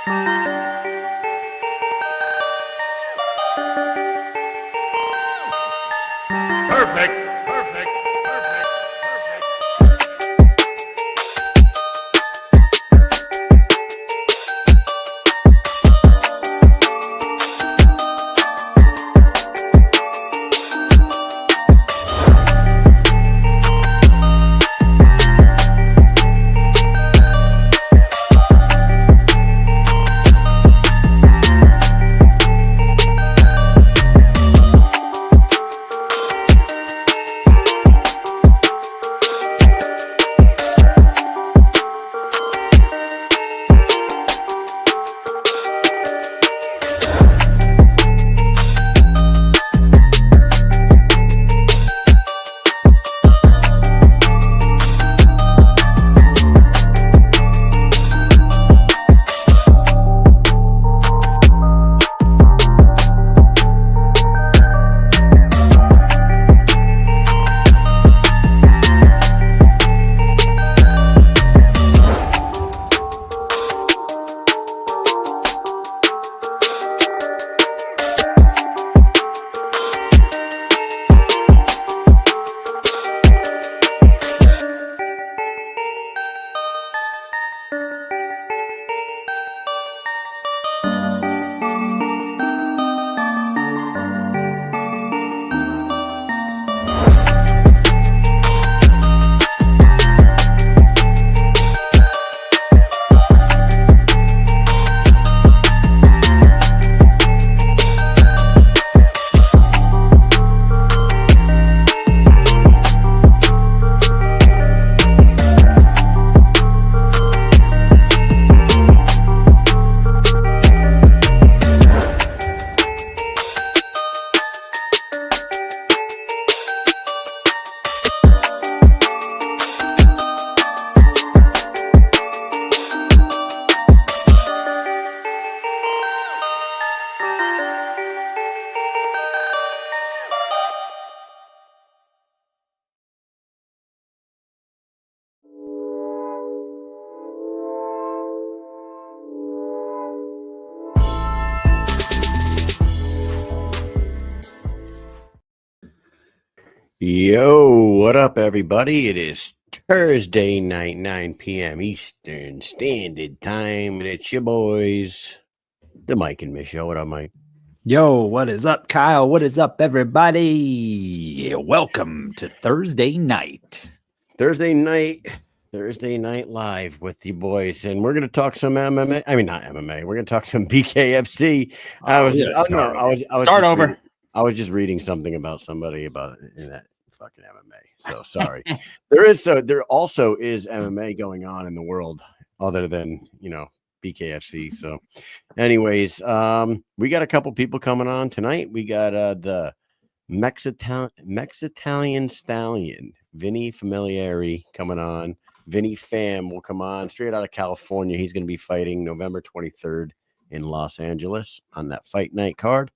Perfect. Perfect. Perfect. Yo, what up, everybody? It is Thursday night, 9 p.m. Eastern Standard Time, and it's your boys, the Mike and Mish Show. What up, Mike? Yo, what is up, Kyle? What is up, everybody? Welcome to Thursday night. Thursday night live with you boys, and we're gonna talk some MMA. I mean, not MMA. We're gonna talk some BKFC. I was just reading something about somebody about in that fucking MMA. So sorry. There also is MMA going on in the world other than, BKFC. So anyways, we got a couple people coming on tonight. We got the Mexitalian Stallion, Vinny Familari coming on. Vinny Fam will come on straight out of California. He's going to be fighting November 23rd in Los Angeles on that fight night card.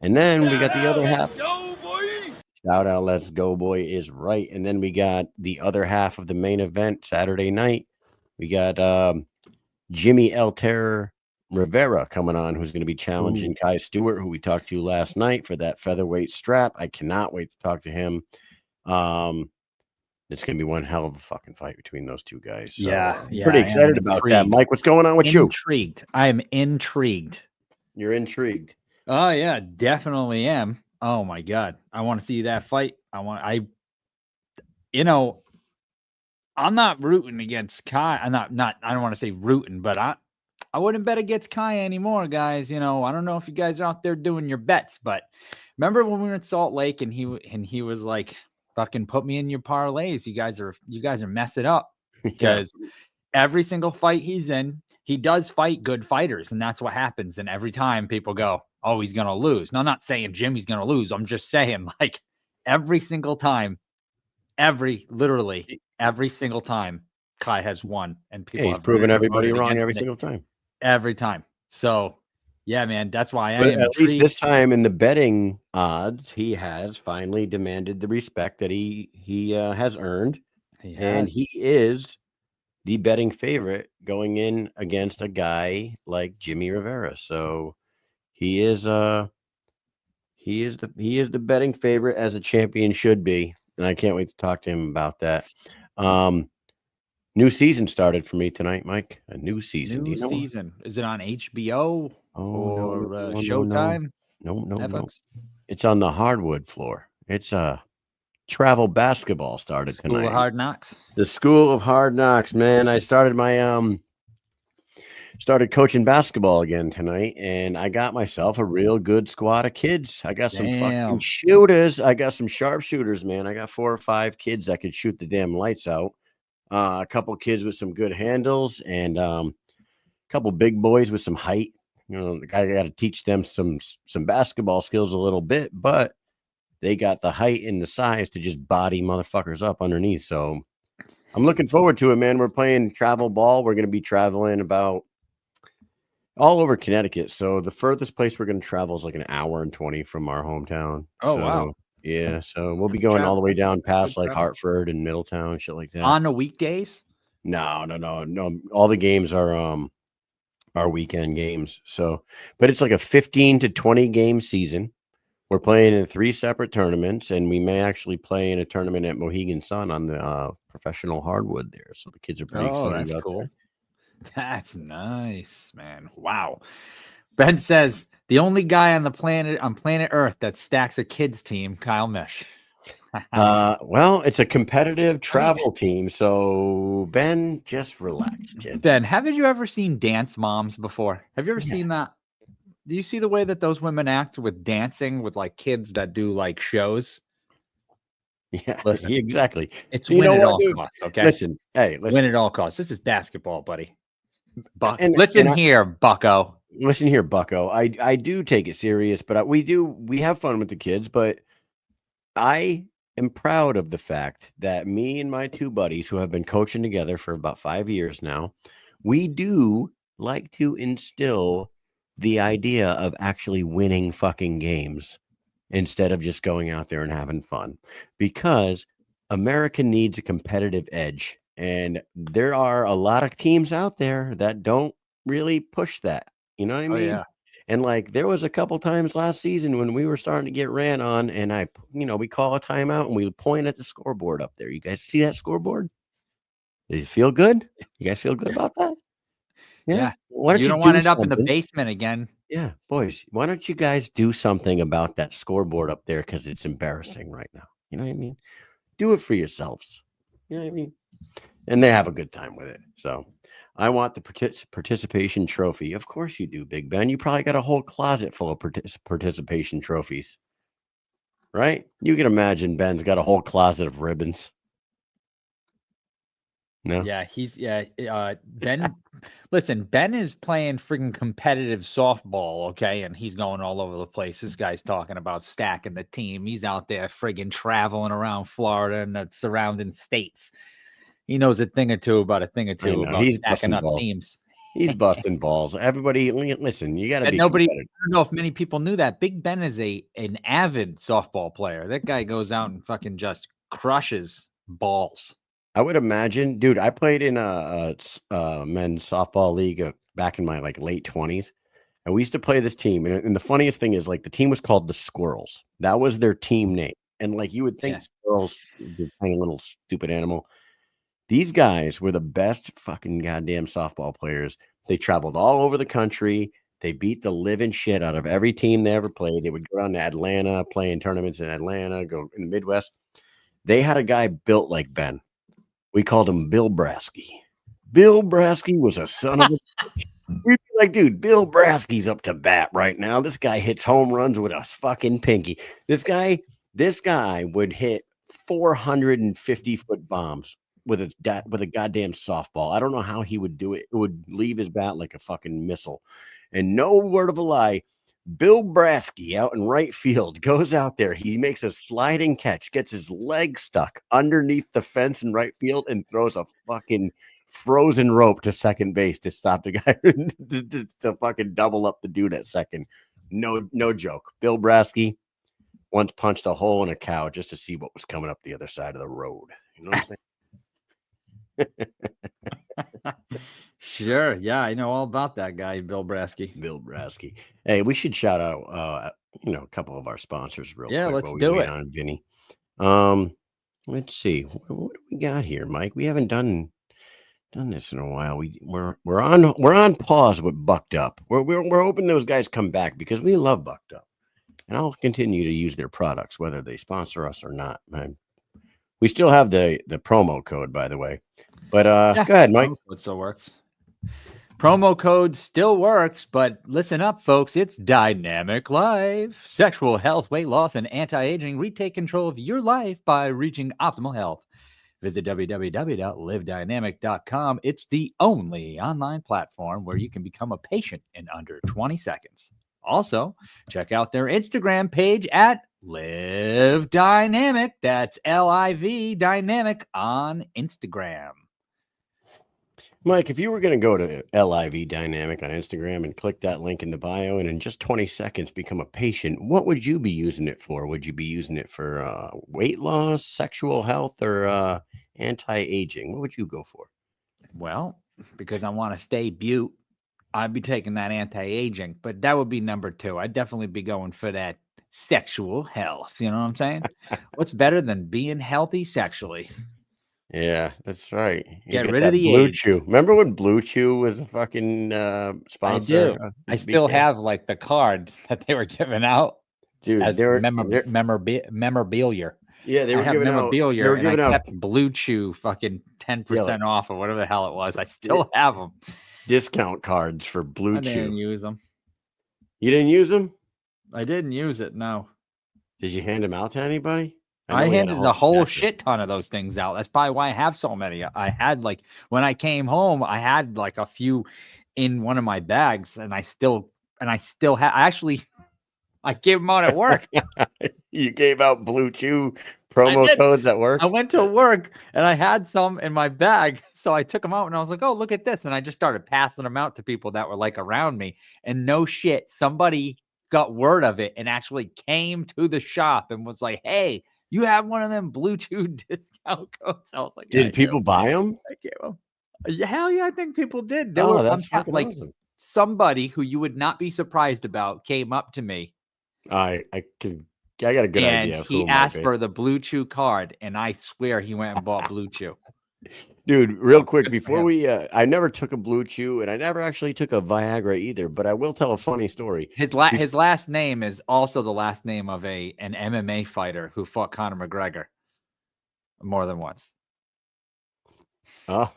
And then we got the other half. Go, boy. Shout out, let's go, boy, is right. And then we got the other half of the main event Saturday night. We got Jimmie El Terror Rivera coming on, who's going to be challenging Kai Stewart, who we talked to last night for that featherweight strap. I cannot wait to talk to him. It's going to be one hell of a fucking fight between those two guys. So Yeah, pretty excited about that. Mike, what's going on with you? Intrigued. I am intrigued. You're intrigued. Oh, yeah, definitely am. Oh, my God. I want to see that fight. I'm not rooting against Kai. I don't want to say rooting, but I wouldn't bet against Kai anymore, guys. I don't know if you guys are out there doing your bets, but remember when we were in Salt Lake and he was like, fucking put me in your parlays. You guys are messing up because every single fight he's in, he does fight good fighters, and that's what happens. And every time people go, oh, he's going to lose. No, I'm not saying Jimmie's going to lose. I'm just saying, like, every single time, literally every single time Kai has won, and people he's proven everybody wrong every single time. Every time. So, yeah, man, that's why I am at least this time in the betting odds, he has finally demanded the respect that he has earned, and he is the betting favorite going in against a guy like Jimmie Rivera. So he is the betting favorite, as a champion should be, and I can't wait to talk to him about that. New season started for me tonight, Mike. A new season. Do New you know? season. Is it on HBO Oh or no. Showtime? No. Netflix? It's on the hardwood floor. It's travel basketball started School of tonight. Hard Knocks. The School of Hard Knocks, man. I started started coaching basketball again tonight, and I got myself a real good squad of kids. I got some fucking Damn. shooters. I got some sharpshooters, man. I got 4 or 5 kids that could shoot the damn lights out. A couple kids with some good handles, and a couple big boys with some height. You know, I got to teach them some basketball skills a little bit, but they got the height and the size to just body motherfuckers up underneath. So I'm looking forward to it, man. We're playing travel ball. We're going to be traveling about all over Connecticut. So the furthest place we're going to travel is like an hour and 20 from our hometown. Oh, So, wow. yeah. So we'll be That's going all the way that's down good past like travel. Hartford and Middletown and shit like that. On the weekdays? No. All the games are weekend games. So, but it's like a 15 to 20 game season. We're playing in 3 separate tournaments, and we may actually play in a tournament at Mohegan Sun on the professional hardwood there. So the kids are pretty Oh, excited that's about cool. that. That's nice, man. Wow. Ben says the only guy on planet Earth that stacks a kids team, Kyle Mish. Well, it's a competitive travel team, so Ben, just relax, kid. Ben, haven't you ever seen Dance Moms before? Have you ever Yeah. seen that? Do you see the way that those women act with dancing with like kids that do like shows? Yeah, Listen, exactly. it's You win know at what, all dude? costs, okay? Listen, hey, Win listen, at all costs. This is basketball, buddy. Buck. and Listen I, here, Bucko. listen here, Bucko. I do take it serious, but we have fun with the kids, but I am proud of the fact that me and my 2 buddies who have been coaching together for about 5 years now, we do like to instill the idea of actually winning fucking games instead of just going out there and having fun, because America needs a competitive edge. And there are a lot of teams out there that don't really push that. You know what I Oh mean? yeah. And like there was a couple times last season when we were starting to get ran on, and we call a timeout and we point at the scoreboard up there. You guys see that scoreboard? Does it feel good? You guys feel good about that? Yeah. Yeah. Why don't You you don't want to do end up in the something? basement again. Yeah, boys, why don't you guys do something about that scoreboard up there? Because it's embarrassing right now. You know what I mean? Do it for yourselves. You know what I mean? And they have a good time with it. So I want the participation trophy. Of course you do, Big Ben. You probably got a whole closet full of participation trophies, right? You can imagine Ben's got a whole closet of ribbons. No? Yeah, Ben. Listen, Ben is playing freaking competitive softball, okay, and he's going all over the place. This guy's talking about stacking the team. He's out there friggin' traveling around Florida and the surrounding states. He knows a thing or two about I know. about He's stacking busting up balls. teams. He's busting balls. Everybody, listen, you got to And be nobody, I competitive. don't know if many people knew that. Big Ben is an avid softball player. That guy goes out and fucking just crushes balls. I would imagine, dude. I played in a men's softball league back in my like late 20s, and we used to play this team. And the funniest thing is, like, the team was called the Squirrels. That was their team name. And like you would think, Yeah. squirrels, the tiny little stupid animal. These guys were the best fucking goddamn softball players. They traveled all over the country. They beat the living shit out of every team they ever played. They would go down to Atlanta, play in tournaments in Atlanta, go in the Midwest. They had a guy built like Ben. We called him Bill Brasky. Bill Brasky was a son of a we'd be like, dude, Bill Brasky's up to bat right now. This guy hits home runs with a fucking pinky. This guy would hit 450-foot bombs with a goddamn softball. I don't know how he would do it. It would leave his bat like a fucking missile. And no word of a lie, Bill Brasky out in right field goes out there. He makes a sliding catch, gets his leg stuck underneath the fence in right field, and throws a fucking frozen rope to second base to stop the guy to fucking double up the dude at second. No joke. Bill Brasky once punched a hole in a cow just to see what was coming up the other side of the road. You know what I'm saying? Sure. Yeah, I know all about that guy, Bill Brasky. Bill Brasky. Hey, we should shout out, a couple of our sponsors real Yeah, quick let's while we do wait it. on Vinny. Let's see. What do we got here, Mike? We haven't done this in a while. We're on pause with Bucked Up. We're hoping those guys come back because we love Bucked Up, and I'll continue to use their products whether they sponsor us or not. We still have the promo code, by the way. But Yeah, go ahead, Mike. promo code still works. Promo code still works, but listen up, folks. It's Dynamic Life. Sexual health, weight loss, and anti-aging. Retake control of your life by reaching optimal health. Visit www.livedynamic.com. It's the only online platform where you can become a patient in under 20 seconds. Also, check out their Instagram page at Live Dynamic. That's LIV Dynamic on Instagram. Mike, if you were going to go to LIV Dynamic on Instagram and click that link in the bio and in just 20 seconds become a patient, what would you be using it for? Would you be using it for weight loss, sexual health, or anti-aging? What would you go for? Well, because I want to stay butte, I'd be taking that anti-aging, but that would be number 2. I'd definitely be going for that sexual health. You know what I'm saying? What's better than being healthy sexually? Yeah, that's right. You Get get rid of that the Blue AIDS. Chew. Remember when Blue Chew was a fucking I sponsor? do. I still BKs? have like the card that they were giving out Dude, as memorabilia. yeah, they I were have giving out. They memorabilia, were and I giving out kept Blue Chew fucking 10% off or whatever the hell it was. I still have them. discount cards for Blue I didn't Chew. use them. You didn't use them? I didn't use it. No. Did you hand them out to anybody? I know we had handed a whole stack of- shit ton of those things out. That's probably why I have so many. I had like when I came home, I had like a few in one of my bags, and I still have. I gave them out at work. You gave out Blue Chew promo did. codes at work? I went to work and I had some in my bag, so I took them out and I was like, "Oh, look at this!" And I just started passing them out to people that were like around me. And no shit, somebody got word of it and actually came to the shop and was like, "Hey, you have one of them Blue Chew discount codes?" I was like, "Yeah, I Did do." people buy them? I gave them. Yeah, hell yeah, I think people did. There Oh, were that's fucking like awesome. somebody who you would not be surprised about came up to me I got a good and idea of who he it might asked be. for the Blue Chew card, and I swear he went and bought Blue Chew. Dude, real quick, good for before him. we I never took a Blue Chew and I never actually took a Viagra either, but I will tell a funny story. His last name is also the last name of an MMA fighter who fought Conor McGregor more than once. Oh,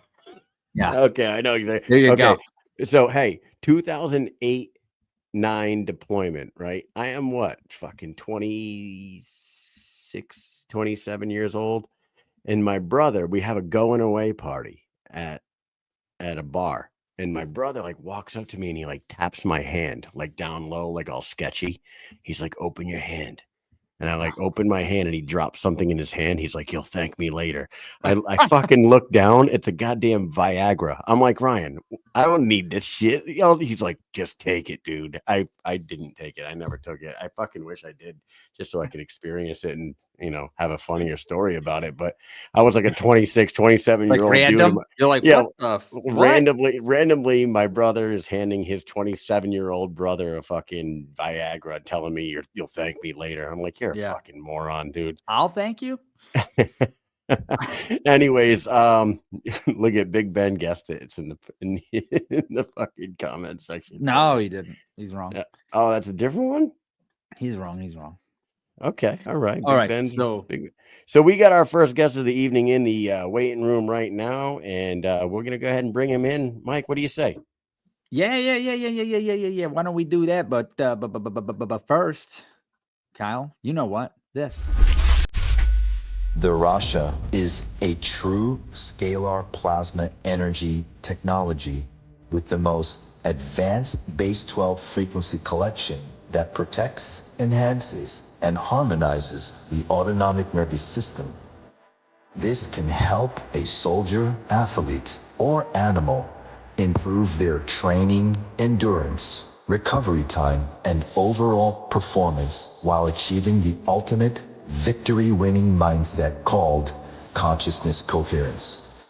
Yeah. okay, I know exactly. There you go. So hey, 2008-9 deployment, right? I am what? Fucking 26, 27 years old. And my brother, we have a going away party at a bar. And my brother like walks up to me and he like taps my hand, like down low, like all sketchy. He's like, "Open your hand." And I like open my hand and he drops something in his hand. He's like, "You'll thank me later." I fucking look down. It's a goddamn Viagra. I'm like, "Ryan, I don't need this shit." He's like, "Just take it, dude." I didn't take it. I never took it. I fucking wish I did just so I could experience it and, have a funnier story about it. But I was like a 26, 27-year-old random. dude. You're like, Yeah, what the what? randomly, my brother is handing his 27-year-old brother a fucking Viagra, telling me you'll thank me later. I'm like, you're a fucking moron, dude. I'll thank you. Anyways, look at Big Ben guessed it. It's in the fucking comment section. No, he didn't. He's wrong. Oh, that's a different one? He's wrong. He's wrong. Okay. All right. All right. Ben's So big. So we got our first guest of the evening in the waiting room right now, and we're gonna go ahead and bring him in. Mike, what do you say? Yeah. Why don't we do that? But first, Kyle, you know what? This. The Rasha is a true scalar plasma energy technology with the most advanced base 12 frequency collection that protects, enhances, and harmonizes the autonomic nervous system. This can help a soldier, athlete, or animal improve their training, endurance, recovery time, and overall performance while achieving the ultimate victory-winning mindset called consciousness coherence.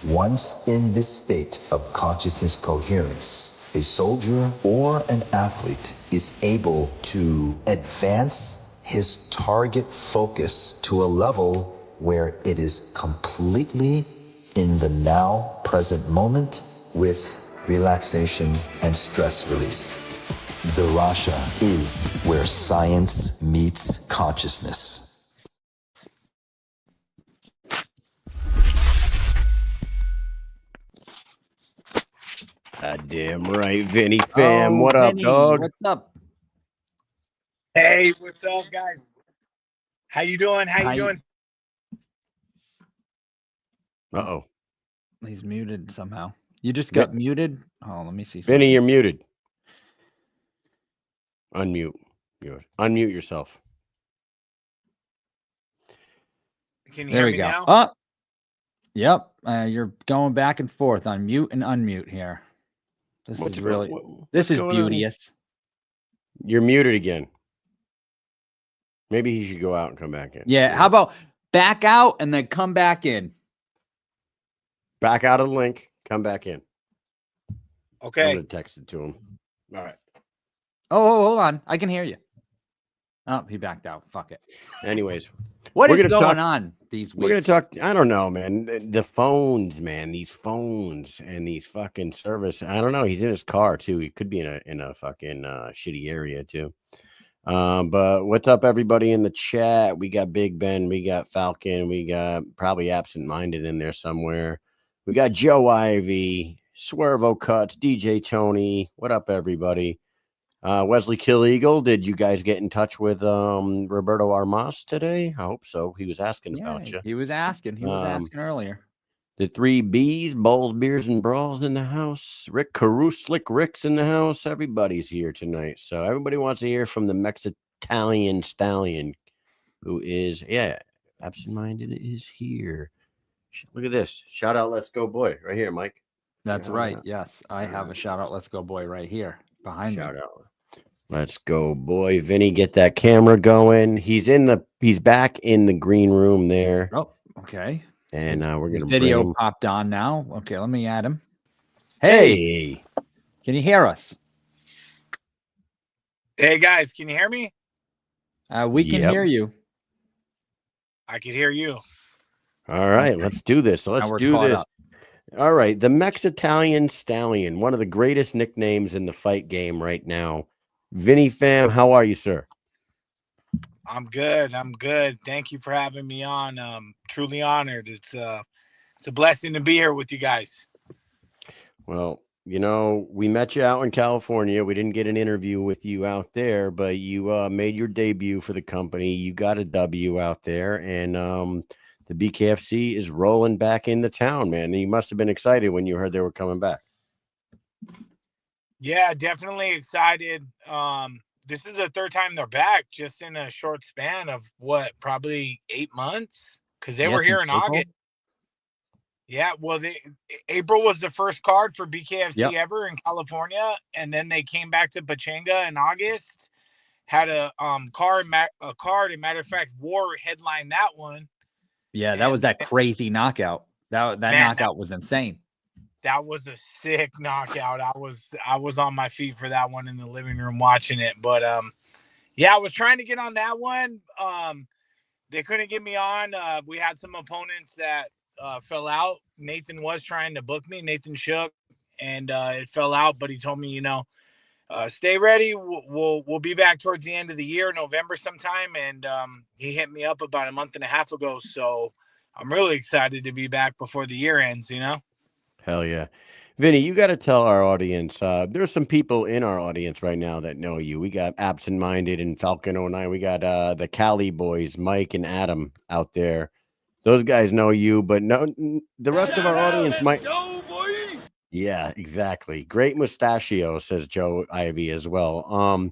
Once in this state of consciousness coherence, a soldier or an athlete is able to advance his target focus to a level where it is completely in the now present moment with relaxation and stress release. The Rasha is where science meets consciousness. Damn right, Vinny Fam. What up, Vinny, dog? What's up? Hey, what's up, guys? How you doing? How you doing? Uh-oh. He's muted somehow. You just got muted. Oh, let me see. Vinny, you're muted. Unmute. Unmute yourself. Can you There hear we me go. now? Oh, yep. You're going back and forth on mute and unmute here. This What's is really. what's This is going on? beauteous. You're muted again. Maybe he should go out and come back in. Yeah. How about back out and then come back in? Back out of the link, come back in. I'm Okay. gonna text it to him. All right. Oh, hold on. I can hear you. Oh, he backed out. Fuck it. Anyways, What we're is gonna going talk- on these weeks? we're gonna talk. I don't know, man. The phones, man. These phones and these fucking service. I don't know. He's in his car too. He could be in a fucking shitty area too. But what's up, everybody in the chat? We got Big Ben, we got Falcon, we got probably Absent Minded in there somewhere. We got Joe Ivy, Swervo Cuts, DJ Tony. What up, everybody? Wesley Kill Eagle, did you guys get in touch with Roberto Armas today? I hope so. He was asking about you. He was asking. He was asking earlier. The 3 Bs, Bowls, Beers, and Brawls in the house. Rick Caruso, Slick Rick's in the house. Everybody's here tonight. So everybody wants to hear from the Mexitalian Stallion, who is, absent-minded is here. Look at this. Shout out, Let's Go Boy. Right here, Mike. That's Yeah, right. Yes, I have a shout out. Let's go, boy, right here behind Shout me. out. Let's go, boy. Vinny, get that camera going. He's back in the green room there. Oh, okay. And we're His gonna video bring him. popped on now. Okay, let me add him. Hey, can you hear us? Hey, guys, can you hear me? We can hear you. I can hear you. All right, Okay. let's do this. Let's do this. Up. All right, the Mexitalian Stallion, one of the greatest nicknames in the fight game right now. Vinny Fam, how are you, sir? I'm good. Thank you for having me on. Truly honored. It's a blessing to be here with you guys. Well, you know, we met you out in California. We didn't get an interview with you out there, but you made your debut for the company. You got a W out there, and the BKFC is rolling back into town, man. And you must have been excited when you heard they were coming back. Yeah, definitely excited. This is the third time they're back, just in a short span of probably 8 months, because they were here in August. Yeah, well, April was the first card for BKFC ever in California, and then they came back to Pachanga in August. Had a card. And matter of fact, War headlined that one. Yeah, that was that crazy knockout. That knockout was insane. That was a sick knockout. I was on my feet for that one in the living room watching it. But yeah, I was trying to get on that one. They couldn't get me on. We had some opponents that fell out. Nathan was trying to book me. Nathan Shook, and it fell out. But he told me, stay ready. We'll be back towards the end of the year, November sometime. And he hit me up about a month and a half ago. So I'm really excited to be back before the year ends. Hell yeah. Vinny, you got to tell our audience, there's some people in our audience right now that know you. We got Absent Minded and Falcon 09. We got the Cali boys, Mike and Adam out there. Those guys know you, but no, the rest of our audience might. Go, boy. Yeah, exactly. Great mustachio, says Joe Ivy as well.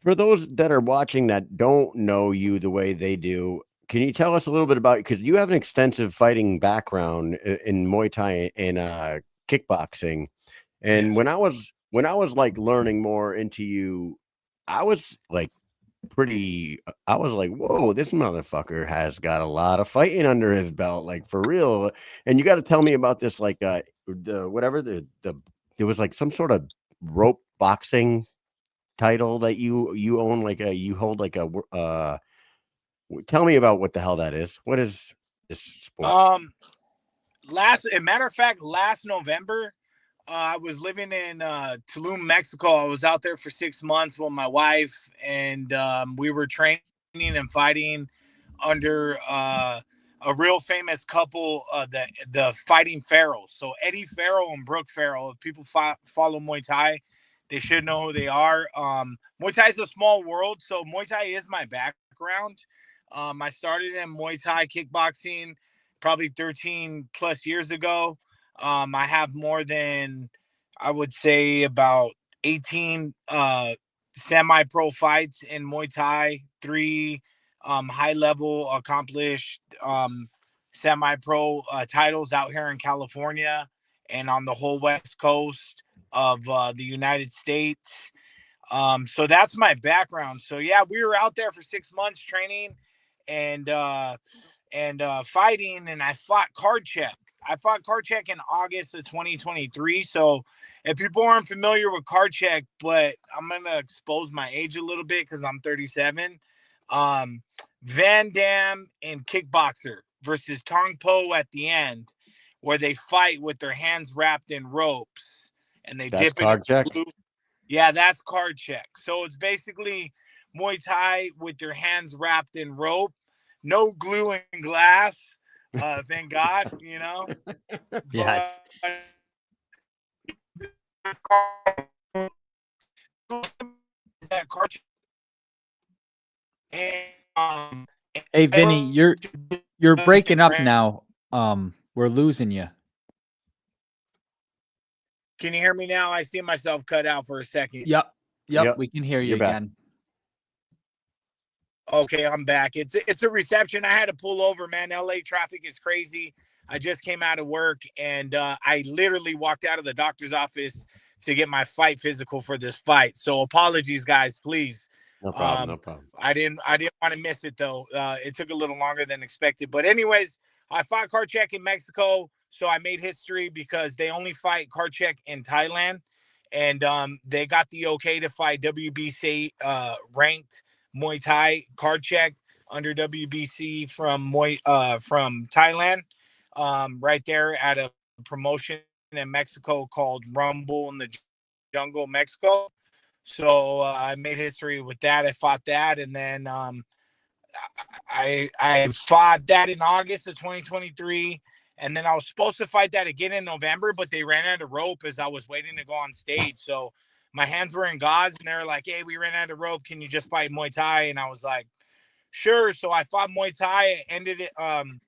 For those that are watching that don't know you the way they do, can you tell us a little bit about, because you have an extensive fighting background in Muay Thai and kickboxing, and when I was like learning more into you, I was like pretty. I was like, whoa, this motherfucker has got a lot of fighting under his belt, like for real. And you got to tell me about this, like the whatever there was like some sort of rope boxing title that you own, like you hold like a. Tell me about what the hell that is. What is this sport? As a matter of fact, last November, I was living in Tulum, Mexico. I was out there for 6 months with my wife, and we were training and fighting under a real famous couple, the Fighting Pharaohs. So Eddie Farrell and Brooke Farrell. If people follow Muay Thai, they should know who they are. Muay Thai is a small world, so Muay Thai is my background. I started in Muay Thai kickboxing probably 13 plus years ago. I have more than, I would say, about 18 semi-pro fights in Muay Thai, 3 high-level accomplished semi-pro titles out here in California and on the whole West Coast of the United States. So that's my background. So yeah, we were out there for 6 months training and fighting, and I fought Card Check. I fought Card Check in August of 2023. So if people aren't familiar with Card Check, but I'm going to expose my age a little bit because I'm 37. Van Damme and Kickboxer versus Tong Po at the end, where they fight with their hands wrapped in ropes and they dip Card Check. Glue. Yeah, that's Card Check. So it's basically Muay Thai with your hands wrapped in rope, no glue and glass. Thank God, you know. Yes. That Card Check. And, Hey Vinny, you're breaking up now. We're losing you. Can you hear me now? I see myself cut out for a second. Yep. We can hear you again. Okay, I'm back. It's a reception. I had to pull over, man. LA traffic is crazy. I just came out of work, and I literally walked out of the doctor's office to get my fight physical for this fight. So apologies, guys, please. No problem. No problem. I didn't want to miss it though. It took a little longer than expected. But anyways, I fought Card Check in Mexico, so I made history because they only fight Card Check in Thailand, and they got the okay to fight WBC ranked Muay Thai Card Check under WBC from Thailand, right there at a promotion in Mexico called Rumble in the Jungle, Mexico. So I made history with that. I fought that, and then I fought that in August of 2023, and then I was supposed to fight that again in November, but they ran out of rope as I was waiting to go on stage. So my hands were in gauze, and they were like, "Hey, we ran out of rope. Can you just fight Muay Thai?" And I was like, "Sure." So I fought Muay Thai. I ended it,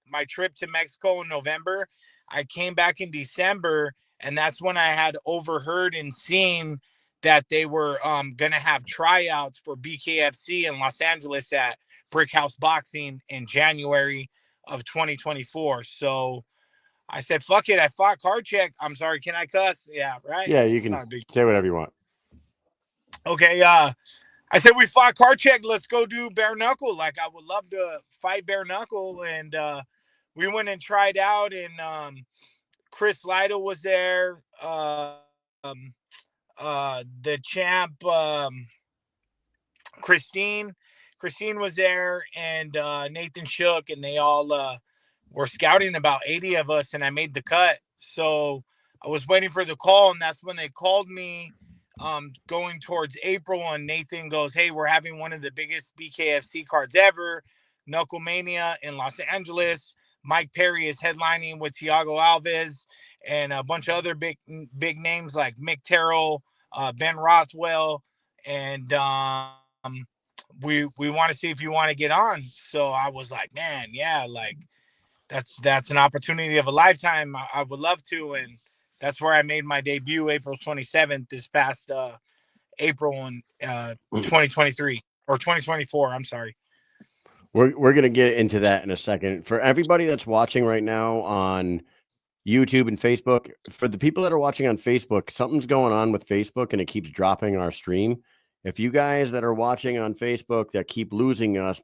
my trip to Mexico in November. I came back in December, and that's when I had overheard and seen that they were going to have tryouts for BKFC in Los Angeles at Brick House Boxing in January of 2024. So I said, fuck it. I fought Card Check. I'm sorry. Can I cuss? Yeah, right? Yeah, you can say whatever you want. Okay. I said, we fought Card Check. Let's go do bare knuckle. Like, I would love to fight bare knuckle. And we went and tried out, and Chris Lytle was there. The champ, Christine was there, and Nathan Shook, and they all were scouting about 80 of us, and I made the cut. So I was waiting for the call, and that's when they called me going towards April, and Nathan goes, "Hey, we're having one of the biggest BKFC cards ever, Knuckle Mania in Los Angeles. Mike Perry is headlining with Thiago Alves and a bunch of other big names like Mick Terrell, Ben Rothwell, and we want to see if you want to get on." So I was like, man, yeah, like that's an opportunity of a lifetime. I would love to, and that's where I made my debut April 27th this past April in 2023 or 2024. I'm sorry. We're going to get into that in a second. For everybody that's watching right now on YouTube and Facebook, for the people that are watching on Facebook, something's going on with Facebook and it keeps dropping our stream. If you guys that are watching on Facebook that keep losing us,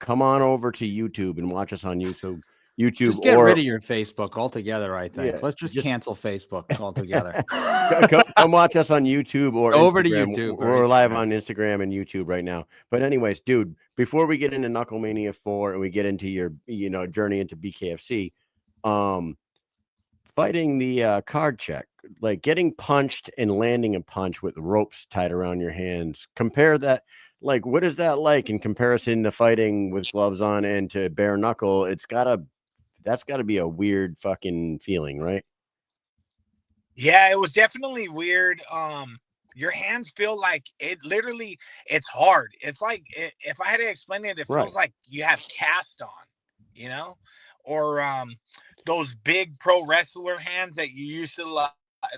come on over to YouTube and watch us on YouTube. Just get rid of your Facebook altogether, I think. Yeah, Let's just just- cancel Facebook altogether. come watch us on YouTube or Over to Instagram. YouTube or We're live Instagram. on Instagram and YouTube right now. But anyways, dude, before we get into Knucklemania 4 and we get into your journey into BKFC, fighting the card check, like getting punched and landing a punch with ropes tied around your hands. Compare that. Like, what is that like in comparison to fighting with gloves on and to bare knuckle? That's gotta be a weird fucking feeling, right? Yeah, it was definitely weird. Your hands feel like it's hard. It's like if I had to explain it, it feels like you have cast on, or those big pro wrestler hands that you used to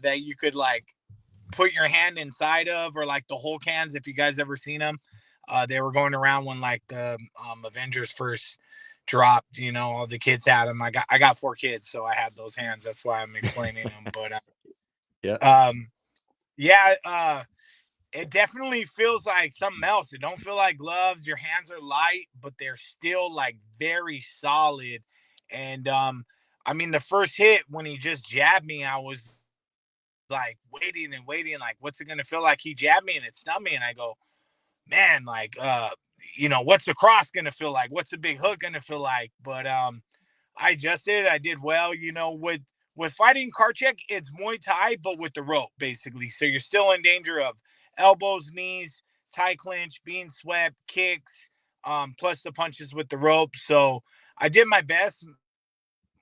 that you could like put your hand inside of, or like the Hulk hands. If you guys ever seen them, they were going around when like the Avengers first dropped. All the kids had them. I got 4 kids, so I had those hands. That's why I'm explaining them. But it definitely feels like something else. It don't feel like gloves. Your hands are light, but they're still like very solid. And I mean, the first hit when he just jabbed me, I was like waiting and waiting, like, what's it gonna feel like? He jabbed me and it stunned me, and I go, man, like what's the cross gonna feel like? What's the big hook gonna feel like? But I adjusted. I did well. With fighting card check, it's Muay Thai, but with the rope, basically. So you're still in danger of elbows, knees, tie clinch, being swept, kicks, plus the punches with the rope. So I did my best.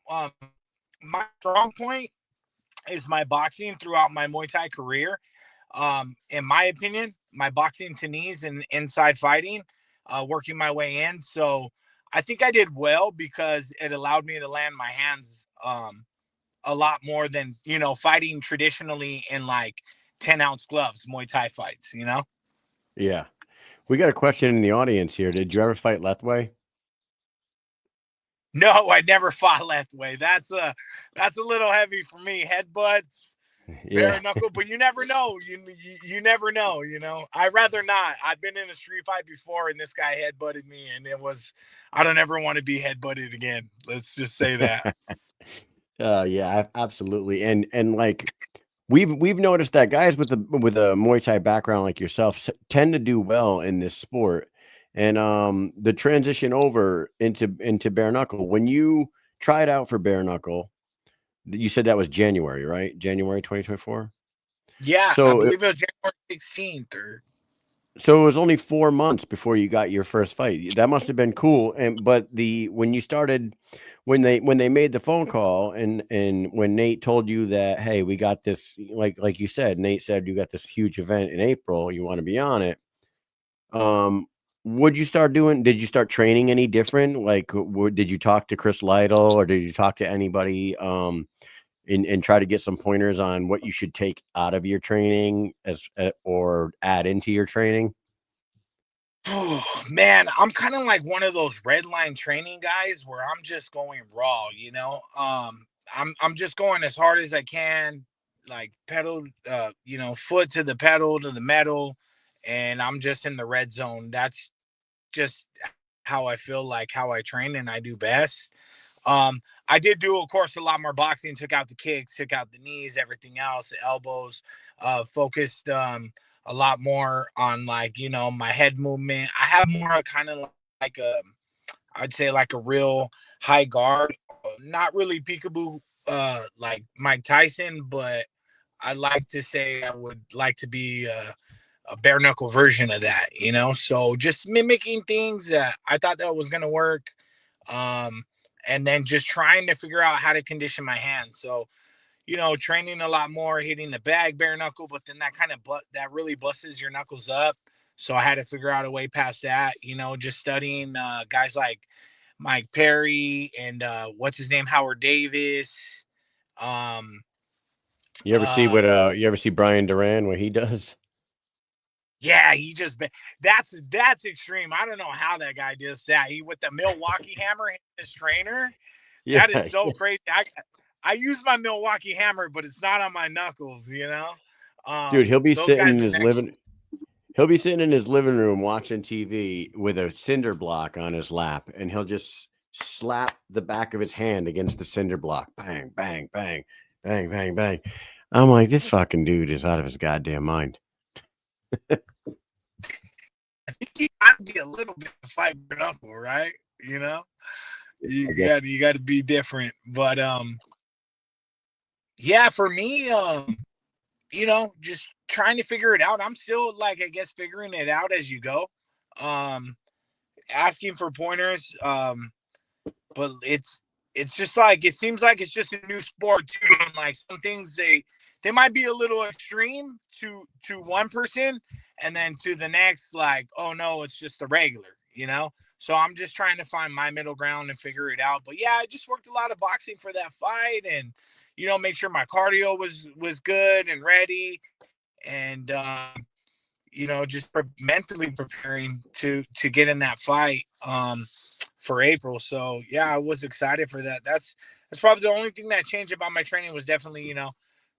My strong point is my boxing throughout my Muay Thai career. In my opinion, my boxing to knees and inside fighting, working my way in. So I think I did well because it allowed me to land my hands a lot more than, fighting traditionally in like 10-ounce gloves, Muay Thai fights, Yeah. We got a question in the audience here. Did you ever fight Lethway? No, I never fought Lethway. That's a little heavy for me. Headbutts, bare knuckle, but you never know. You never know, I'd rather not. I've been in a street fight before and this guy headbutted me, and I don't ever want to be headbutted again. Let's just say that. Yeah, absolutely. And like we've noticed that guys with a Muay Thai background like yourself tend to do well in this sport. And the transition over into bare knuckle, when you tried out for bare knuckle, you said that was January, right? January 2024. Yeah, so I believe it was January 16th. So it was only 4 months before you got your first fight. That must have been cool. But when you started, when they made the phone call and when Nate told you that, hey, we got this, like you said, Nate said you got this huge event in April, you want to be on it. Did you start training any different? Like, did you talk to Chris Lytle or did you talk to anybody and try to get some pointers on what you should take out of your training or add into your training? Oh man, I'm kind of like one of those red line training guys where I'm just going raw, I'm just going as hard as I can, like pedal, foot to the pedal to the metal, and I'm just in the red zone. That's just how I feel, like how I train and I do best. I did do, of course, a lot more boxing, took out the kicks, took out the knees, everything else, the elbows, focused a lot more on like, my head movement. I have more kind of like I'd say like a real high guard, not really peekaboo like Mike Tyson, but I like to say I would like to be a bare knuckle version of that, so just mimicking things that I thought that was going to work. And then just trying to figure out how to condition my hands. So, training a lot more, hitting the bag bare knuckle, but then that really busts your knuckles up. So I had to figure out a way past that, just studying guys like Mike Perry and what's his name, Howard Davis. You ever see Brian Duran, what he does? Yeah, that's extreme. I don't know how that guy does that. He with the Milwaukee hammer, his trainer. Yeah, that is so crazy. I use my Milwaukee hammer, but it's not on my knuckles, Dude, he'll be sitting in his living He'll be sitting in his living room watching TV with a cinder block on his lap, and he'll just slap the back of his hand against the cinder block. Bang, bang, bang, bang, bang, bang. I'm like, this fucking dude is out of his goddamn mind. I think you got to be a little bit to fight bare knuckle, right? You know, you got to be different. But yeah, for me, you know, just trying to figure it out. I'm still like, I guess, figuring it out as you go. Asking for pointers. But it's just like, it seems like it's just a new sport too. And like some things they might be a little extreme to one person, and then to the next, like, oh no, it's just the regular, you know. So I'm just trying to find my middle ground and figure it out. But yeah, I just worked a lot of boxing for that fight, and you know, make sure my cardio was good and ready, and you know, just mentally preparing to get in that fight for April. So yeah, I was excited for that. That's probably the only thing that changed about my training was definitely, you know,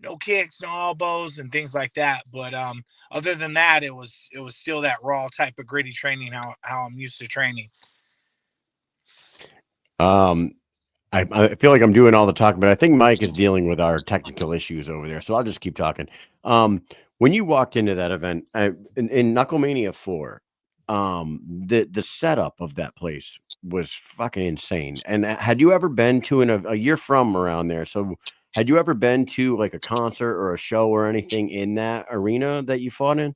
no kicks, no elbows, and things like that. But other than that, it was still that raw type of gritty training how I'm used to training. I feel like I'm doing all the talking, but I think Mike is dealing with our technical issues over there, so I'll just keep talking. When you walked into that event in Knucklemania 4, the setup of that place was fucking insane. And had you ever been to a year from around there? So had you ever been to like a concert or a show or anything in that arena that you fought in?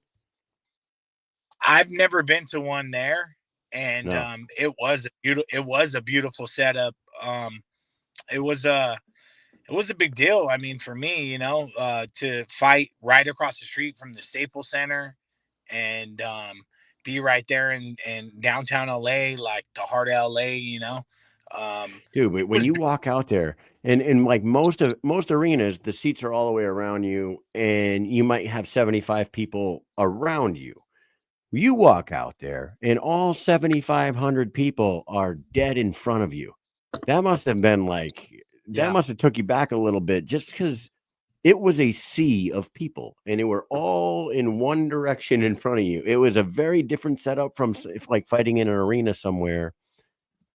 I've never been to one there, and No. it was a beautiful setup. It was a big deal. I mean, for me, you know, to fight right across the street from the Staples Center, and be right there in downtown LA, like the heart of LA, you know. Dude, but when you walk out there and like most arenas, the seats are all the way around you and you might have 75 people around you. You walk out there and all 7,500 people are dead in front of you. That must have been like, that must have took you back a little bit just because it was a sea of people and they were all in one direction in front of you. It was a very different setup from if like fighting in an arena somewhere,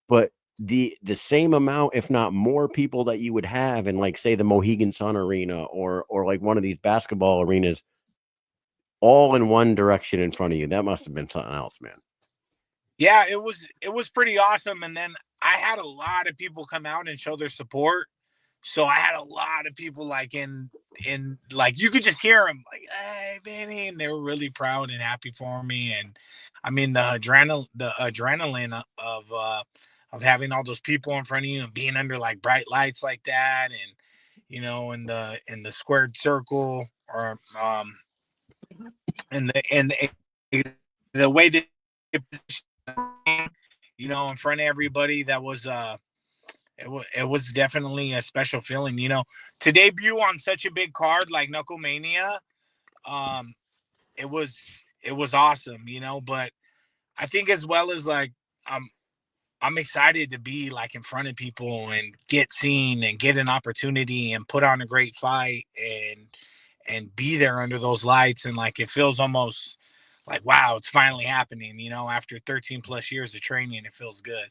but the same amount, if not more people that you would have in like say the Mohegan Sun Arena or like one of these basketball arenas, all in one direction in front of you. That must have been something else, man. Yeah, it was pretty awesome. And then I had a lot of people come out and show their support. So I had a lot of people like in like, you could just hear them like, hey, Vinny, and they were really proud and happy for me. And I mean, the adrenaline of having all those people in front of you and being under like bright lights like that, and you know, in the squared circle, or in the way that, you know, in front of everybody, that was it was definitely a special feeling, you know, to debut on such a big card like Knucklemania. Um, it was awesome, you know. But I think as well as like, I'm excited to be like in front of people and get seen and get an opportunity and put on a great fight and be there under those lights, and like it feels almost like, wow, it's finally happening, you know, after 13 plus years of training. It feels good.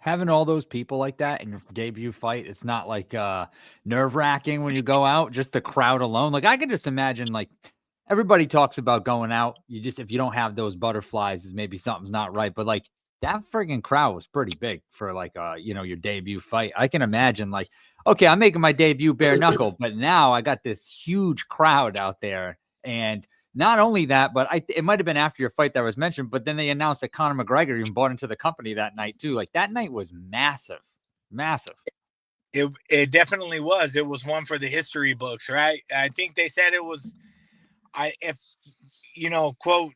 Having all those people like that in your debut fight, it's not like nerve-wracking when you go out, just the crowd alone. Like I could just imagine, like, everybody talks about going out. You just, if you don't have those butterflies, maybe something's not right. But like that friggin' crowd was pretty big for like you know, your debut fight. I can imagine, like, okay, I'm making my debut bare knuckle, but now I got this huge crowd out there. And not only that, but it might have been after your fight that was mentioned, but then they announced that Conor McGregor even bought into the company that night too. Like that night was massive, massive. It definitely was. It was one for the history books, right? I think they said it was, if you know, quote,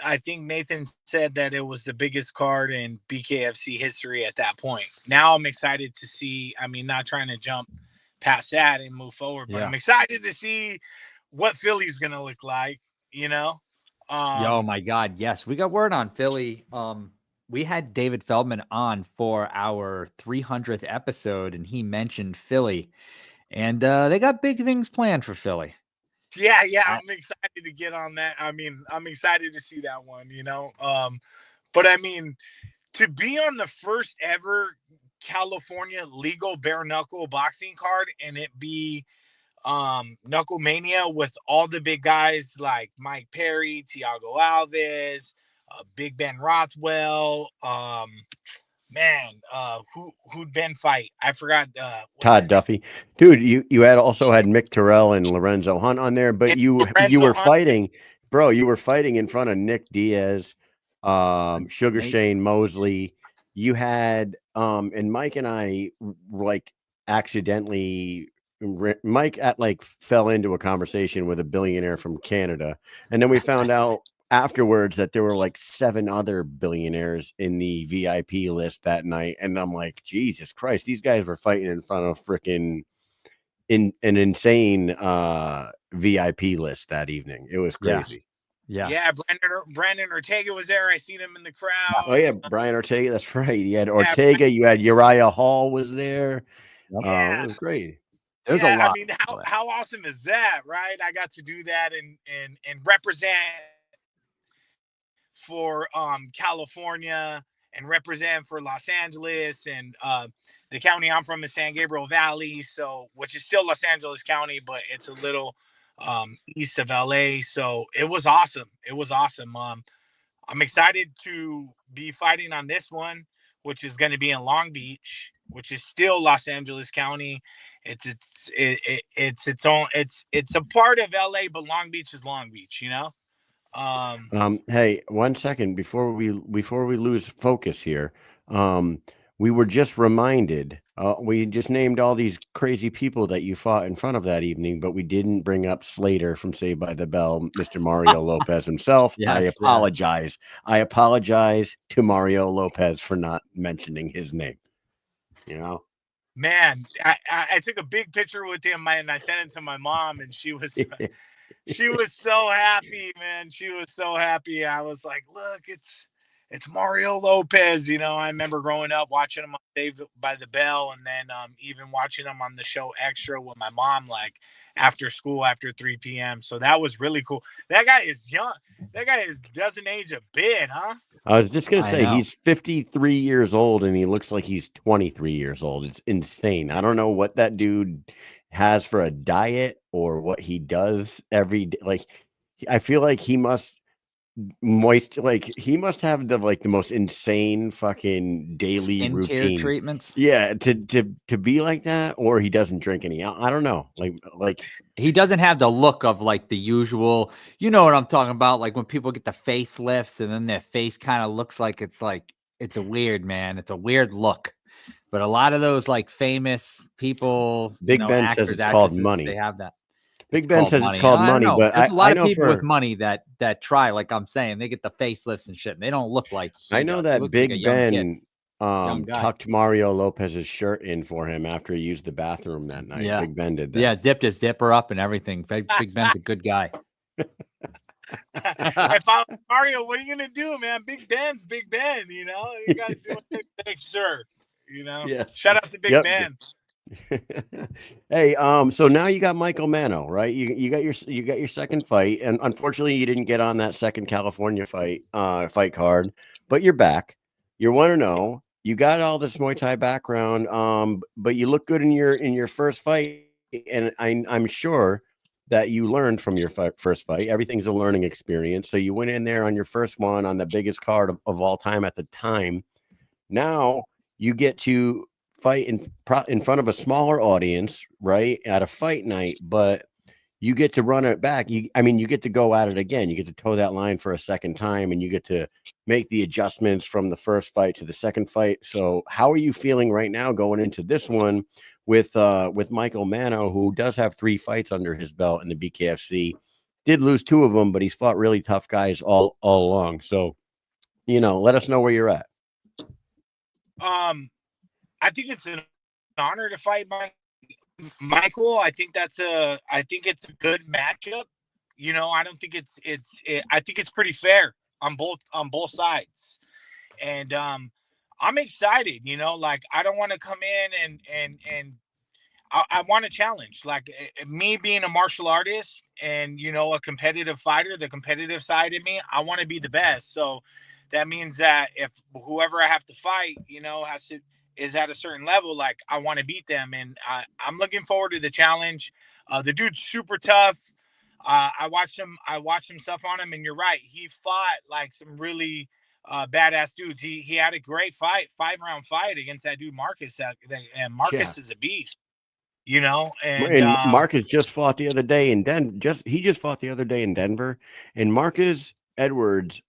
I think Nathan said that it was the biggest card in BKFC history at that point. Now I'm excited to see, I mean, not trying to jump past that and move forward, but I'm excited to see what Philly's going to look like, you know? Oh my God. Yes. We got word on Philly. We had David Feldman on for our 300th episode and he mentioned Philly, and they got big things planned for Philly. Yeah, I'm excited to get on that. I mean, I'm excited to see that one, you know. But I mean, to be on the first ever California legal bare knuckle boxing card and it be Knuckle Mania with all the big guys like Mike Perry, Thiago Alves, Big Ben Rothwell, who'd Ben fight? I forgot. Todd Duffy, dude. You had also had Mick Terrell and Lorenzo Hunt on there, but And you Lorenzo were Hunt. fighting, bro. You were fighting in front of Nick Diaz, Sugar Nate. Shane Mosley. You had and Mike and I like accidentally. Mike fell into a conversation with a billionaire from Canada, and then we found out afterwards that there were like 7 other billionaires in the VIP list that night. And I'm like, Jesus Christ, these guys were fighting in front of freaking an insane VIP list that evening. It was crazy. Yeah, Brandon Ortega was there. I seen him in the crowd. Oh yeah, Brian Ortega. That's right. You had Ortega. You had Uriah Hall was there. Yeah, it was great. There's a lot. I mean, how awesome is that, right? I got to do that and represent for California and represent for Los Angeles and the county I'm from is San Gabriel Valley, so which is still Los Angeles County, but it's a little east of LA. So it was awesome. I'm excited to be fighting on this one, which is going to be in Long Beach, which is still Los Angeles County. It's its own. It's a part of LA, but Long Beach is Long Beach, you know. Hey, 1 second before we lose focus here. We were just reminded. We just named all these crazy people that you fought in front of that evening, but we didn't bring up Slater from Saved by the Bell, Mr. Mario Lopez himself. I apologize. I apologize to Mario Lopez for not mentioning his name. You know, man, I took a big picture with him, and I sent it to my mom, and she was so happy, man. She was so happy. I was like, look, it's Mario Lopez. You know, I remember growing up watching him on Saved by the Bell, and then even watching him on the show Extra with my mom, like after school, after 3 p.m. So that was really cool. That guy is young. That guy doesn't age a bit, huh? I was just going to say he's 53 years old and he looks like he's 23 years old. It's insane. I don't know what that dude has for a diet or what he does every day. Like, I feel like he must he must have the most insane fucking daily routine treatments. Yeah, to be like that, or he doesn't drink any. I don't know. Like he doesn't have the look of like the usual, you know what I'm talking about? Like when people get the facelifts and then their face kind of looks like it's a weird, man. It's a weird look. But a lot of those like famous people, Big Ben actors, says it's called money. They have that. Big Ben says it's called money, but there's a lot of people for, with money that try, like I'm saying, they get the facelifts and shit, and they don't look like. I know that Big Ben tucked Mario Lopez's shirt in for him after he used the bathroom that night. Yeah. Big Ben did that. Yeah, zipped his zipper up and everything. Big Ben's a good guy. If I'm Mario, what are you gonna do, man? Big Ben's Big Ben. You know, you guys doing things, sir. You know, yes. Shout out to Big Ben. Hey, so now you got Michael Manno, right? You got your second fight, and unfortunately you didn't get on that second California fight card, but you're back. You're 1-0. You got all this Muay Thai background, but you look good in your first fight, and I'm sure that you learned from your first fight. Everything's a learning experience. So you went in there on your first one on the biggest card of all time at the time. Now you get to fight in front of a smaller audience, right, at a fight night, but you get to run it back. You get to go at it again. You get to toe that line for a second time, and you get to make the adjustments from the first fight to the second fight. So how are you feeling right now going into this one with Michael Manno, who does have 3 fights under his belt in the BKFC? Did lose 2 of them, but he's fought really tough guys all along. So, let us know where you're at. I think it's an honor to fight Michael. I think it's a good matchup. I don't think I think it's pretty fair on both sides. And I'm excited, like I don't want to come in and I want a challenge. Like me being a martial artist and, you know, a competitive fighter, the competitive side of me, I want to be the best. So that means that if whoever I have to fight, you know, is at a certain level, like I want to beat them. And I'm looking forward to the challenge. The dude's super tough. I watched some stuff on him, and you're right. He fought like some really badass dudes. He had a great fight, 5-round fight against that dude Marcus. And Yeah. Marcus is a beast, you know. And Marcus just fought the other day in he just fought the other day in Denver, and Marcus Edwards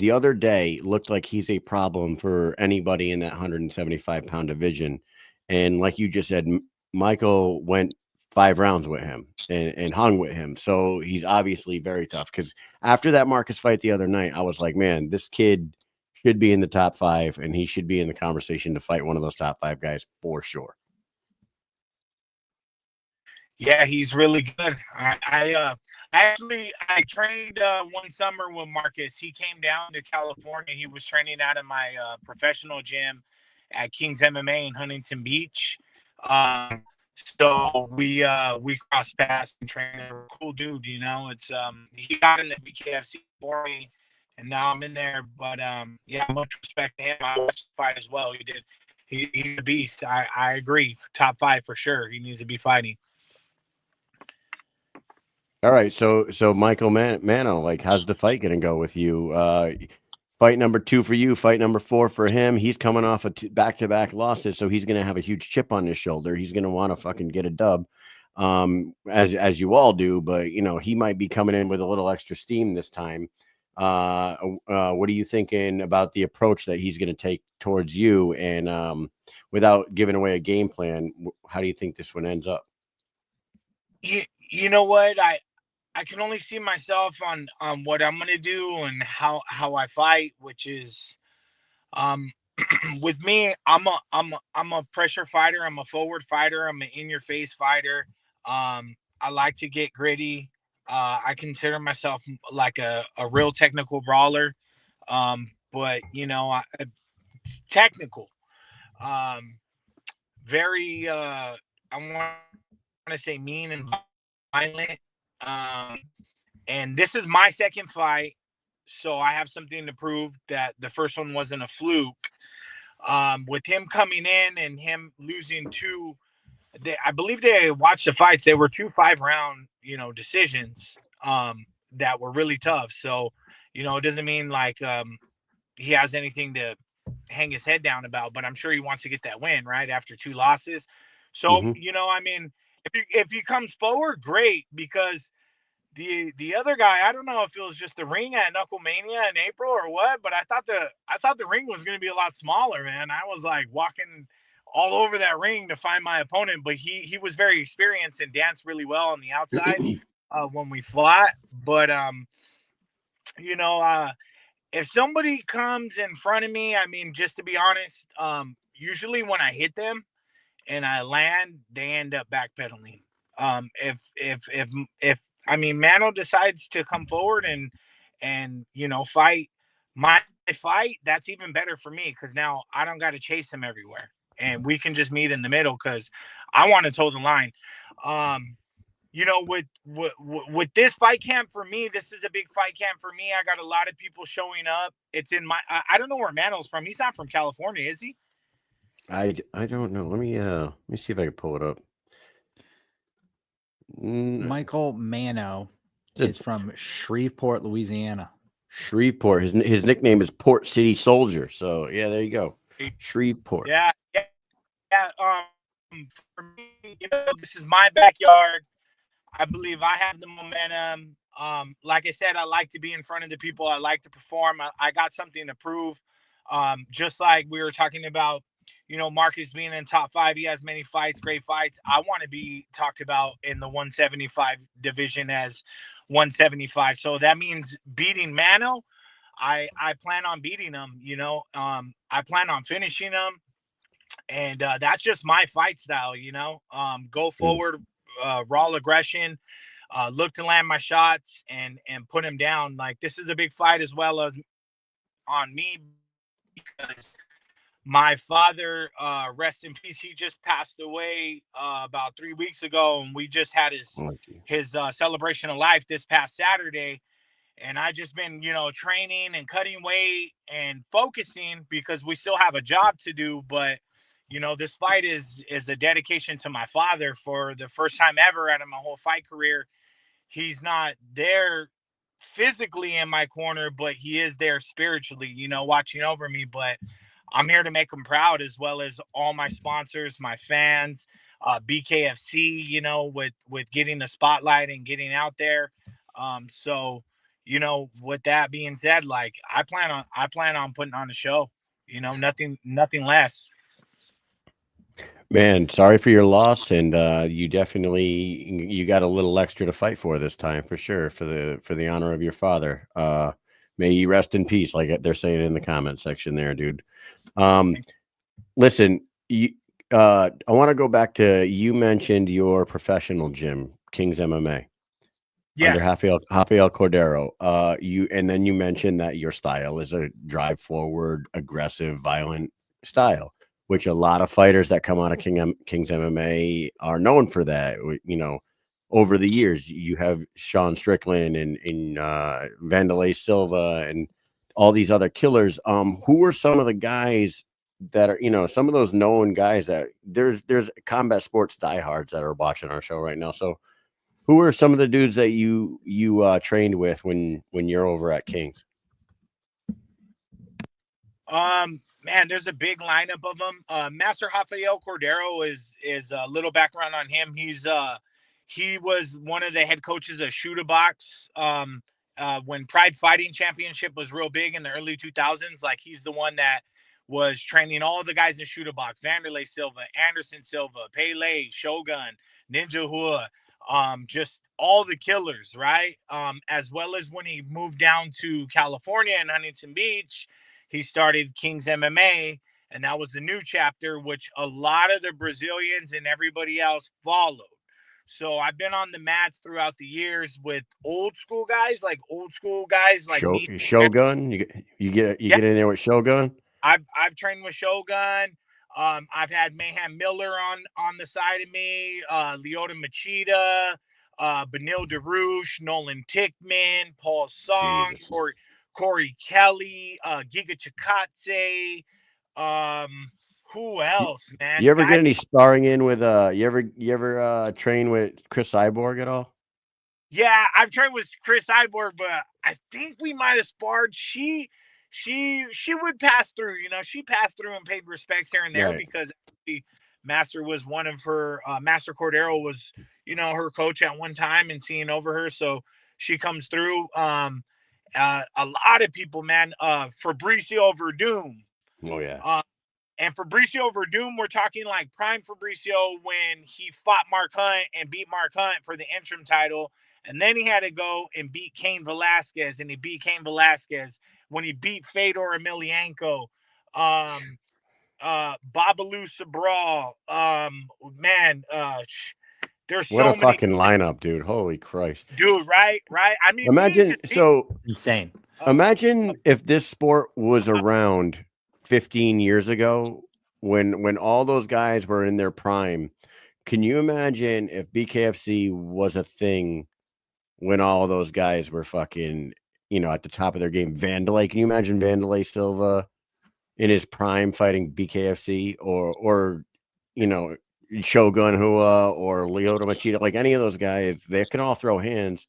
the other day looked like he's a problem for anybody in that 175-pound division. And like you just said, Michael went 5 rounds with him and hung with him. So he's obviously very tough, because after that Marcus fight the other night, I was like, man, this kid should be in the top 5, and he should be in the conversation to fight one of those top 5 guys for sure. Yeah, he's really good. I trained one summer with Marcus. He came down to California. He was training out of my professional gym at King's MMA in Huntington Beach. So we crossed paths and trained. Cool dude, you know. It's he got in the BKFC for me, and now I'm in there. But yeah, much respect to him. I watched the fight as well. He did. He's a beast. I agree. Top 5 for sure. He needs to be fighting. All right, so Michael Manno, like, how's the fight gonna go with you? Fight number 2 for you, fight number 4 for him. He's coming off of back-to-back losses, so he's gonna have a huge chip on his shoulder. He's gonna want to fucking get a dub, as you all do. But you know, he might be coming in with a little extra steam this time. What are you thinking about the approach that he's gonna take towards you? And without giving away a game plan, how do you think this one ends up? You know what? I can only see myself on what I'm gonna do and how I fight, which is with me, I'm a pressure fighter, I'm a forward fighter, I'm an in-your-face fighter. I like to get gritty. I consider myself like a real technical brawler. But you know, technical. Very I want to say mean and violent. And this is my second fight, so I have something to prove that the first one wasn't a fluke. With him coming in and him losing 2, I believe they watched the fights. They were 2 5-round, you know, decisions that were really tough. So, you know, it doesn't mean like he has anything to hang his head down about, but I'm sure he wants to get that win right after 2 losses. So, you know, I mean, if he comes forward, great, because the other guy, I don't know if it was just the ring at Knuckle Mania in April or what, but I thought the ring was going to be a lot smaller, man. I was like walking all over that ring to find my opponent, but he was very experienced and danced really well on the outside when we fought. But you know, if somebody comes in front of me, I mean, just to be honest, usually when I hit them and I land, they end up backpedaling. If I mean, Manno decides to come forward and you know, fight my fight, that's even better for me, because now I don't got to chase him everywhere, and we can just meet in the middle, because I want to toe the line. You know, with this fight camp for me, this is a big fight camp for me. I got a lot of people showing up. It's in my I don't know where Manno's from. He's not from California, is he? I don't know. Let me see if I can pull it up. Michael Manno is from Shreveport, Louisiana. Shreveport. His nickname is Port City Soldier. So yeah, there you go. Shreveport. Yeah. For me, you know, this is my backyard. I believe I have the momentum. Like I said, I like to be in front of the people. I like to perform. I got something to prove. Just like we were talking about, you know, Marcus being in top 5, he has many fights, great fights. I want to be talked about in the 175 division as 175. So that means beating Manno. I plan on beating him, you know. I plan on finishing him. And that's just my fight style, you know. Go forward, raw aggression, look to land my shots and put him down. Like, this is a big fight as well as on me, because my father, rest in peace, he just passed away about 3 weeks ago, and we just had his celebration of life this past Saturday. And I just been, training and cutting weight and focusing because we still have a job to do. But, this fight is a dedication to my father. For the first time ever out of my whole fight career, he's not there physically in my corner, but he is there spiritually, watching over me. But I'm here to make him proud, as well as all my sponsors, my fans, BKFC, with getting the spotlight and getting out there. So, with that being said, like I plan on putting on a show, nothing less. Man, sorry for your loss, and you got a little extra to fight for this time, for sure, for the honor of your father. May you rest in peace, like they're saying in the comment section there, dude. Listen, I want to go back to, you mentioned your professional gym, King's MMA. Yes. Under Rafael Cordero. And then you mentioned that your style is a drive forward, aggressive, violent style, which a lot of fighters that come out of King's MMA are known for that. Over the years, you have Sean Strickland and Vanderlei Silva and all these other killers. Who are some of the guys that are, some of those known guys that there's combat sports diehards that are watching our show right now. So who are some of the dudes that you trained with when you're over at King's? Man, there's a big lineup of them. Master Rafael Cordero is a little background on him. He was one of the head coaches of Shooter Box. When Pride Fighting Championship was real big in the early 2000s, like he's the one that was training all the guys in Shooter Box: Vanderlei Silva, Anderson Silva, Pele, Shogun, Ninja Hua, just all the killers, right? As well as when he moved down to California in Huntington Beach, he started King's MMA, and that was the new chapter, which a lot of the Brazilians and everybody else followed. So I've been on the mats throughout the years with old school guys like me. Shogun. You get in there with Shogun. I've trained with Shogun. I've had Mayhem Miller on the side of me, Lyoto Machida, Benil DeRouche, Nolan Tickman, Paul Song, Corey Kelly, Giga Chikadze. Who else, man? You ever get any sparring in with you ever train with Chris Cyborg at all? Yeah, I've trained with Chris Cyborg, but I think we might have sparred. She would pass through, she passed through and paid respects here and there, right, because the Master was one of her, Master Cordero was, her coach at one time and seeing over her. So she comes through. A lot of people, man, Fabricio Verdum. Oh yeah. And Fabricio Verdum, we're talking like prime Fabricio when he fought Mark Hunt and beat Mark Hunt for the interim title. And then he had to go and beat Cain Velasquez, and he beat Cain Velasquez when he beat Fedor Emelianenko, Babalu Sabral. There's what so a fucking lineup, dude. Holy Christ. Dude, right? I mean, imagine insane. Imagine if this sport was around 15 years ago when all those guys were in their prime. Can you imagine if BKFC was a thing when all those guys were fucking, at the top of their game? Vanderlei, can you imagine Vanderlei Silva in his prime fighting BKFC or Shogun Hua or Lyoto Machida, like any of those guys? They can all throw hands.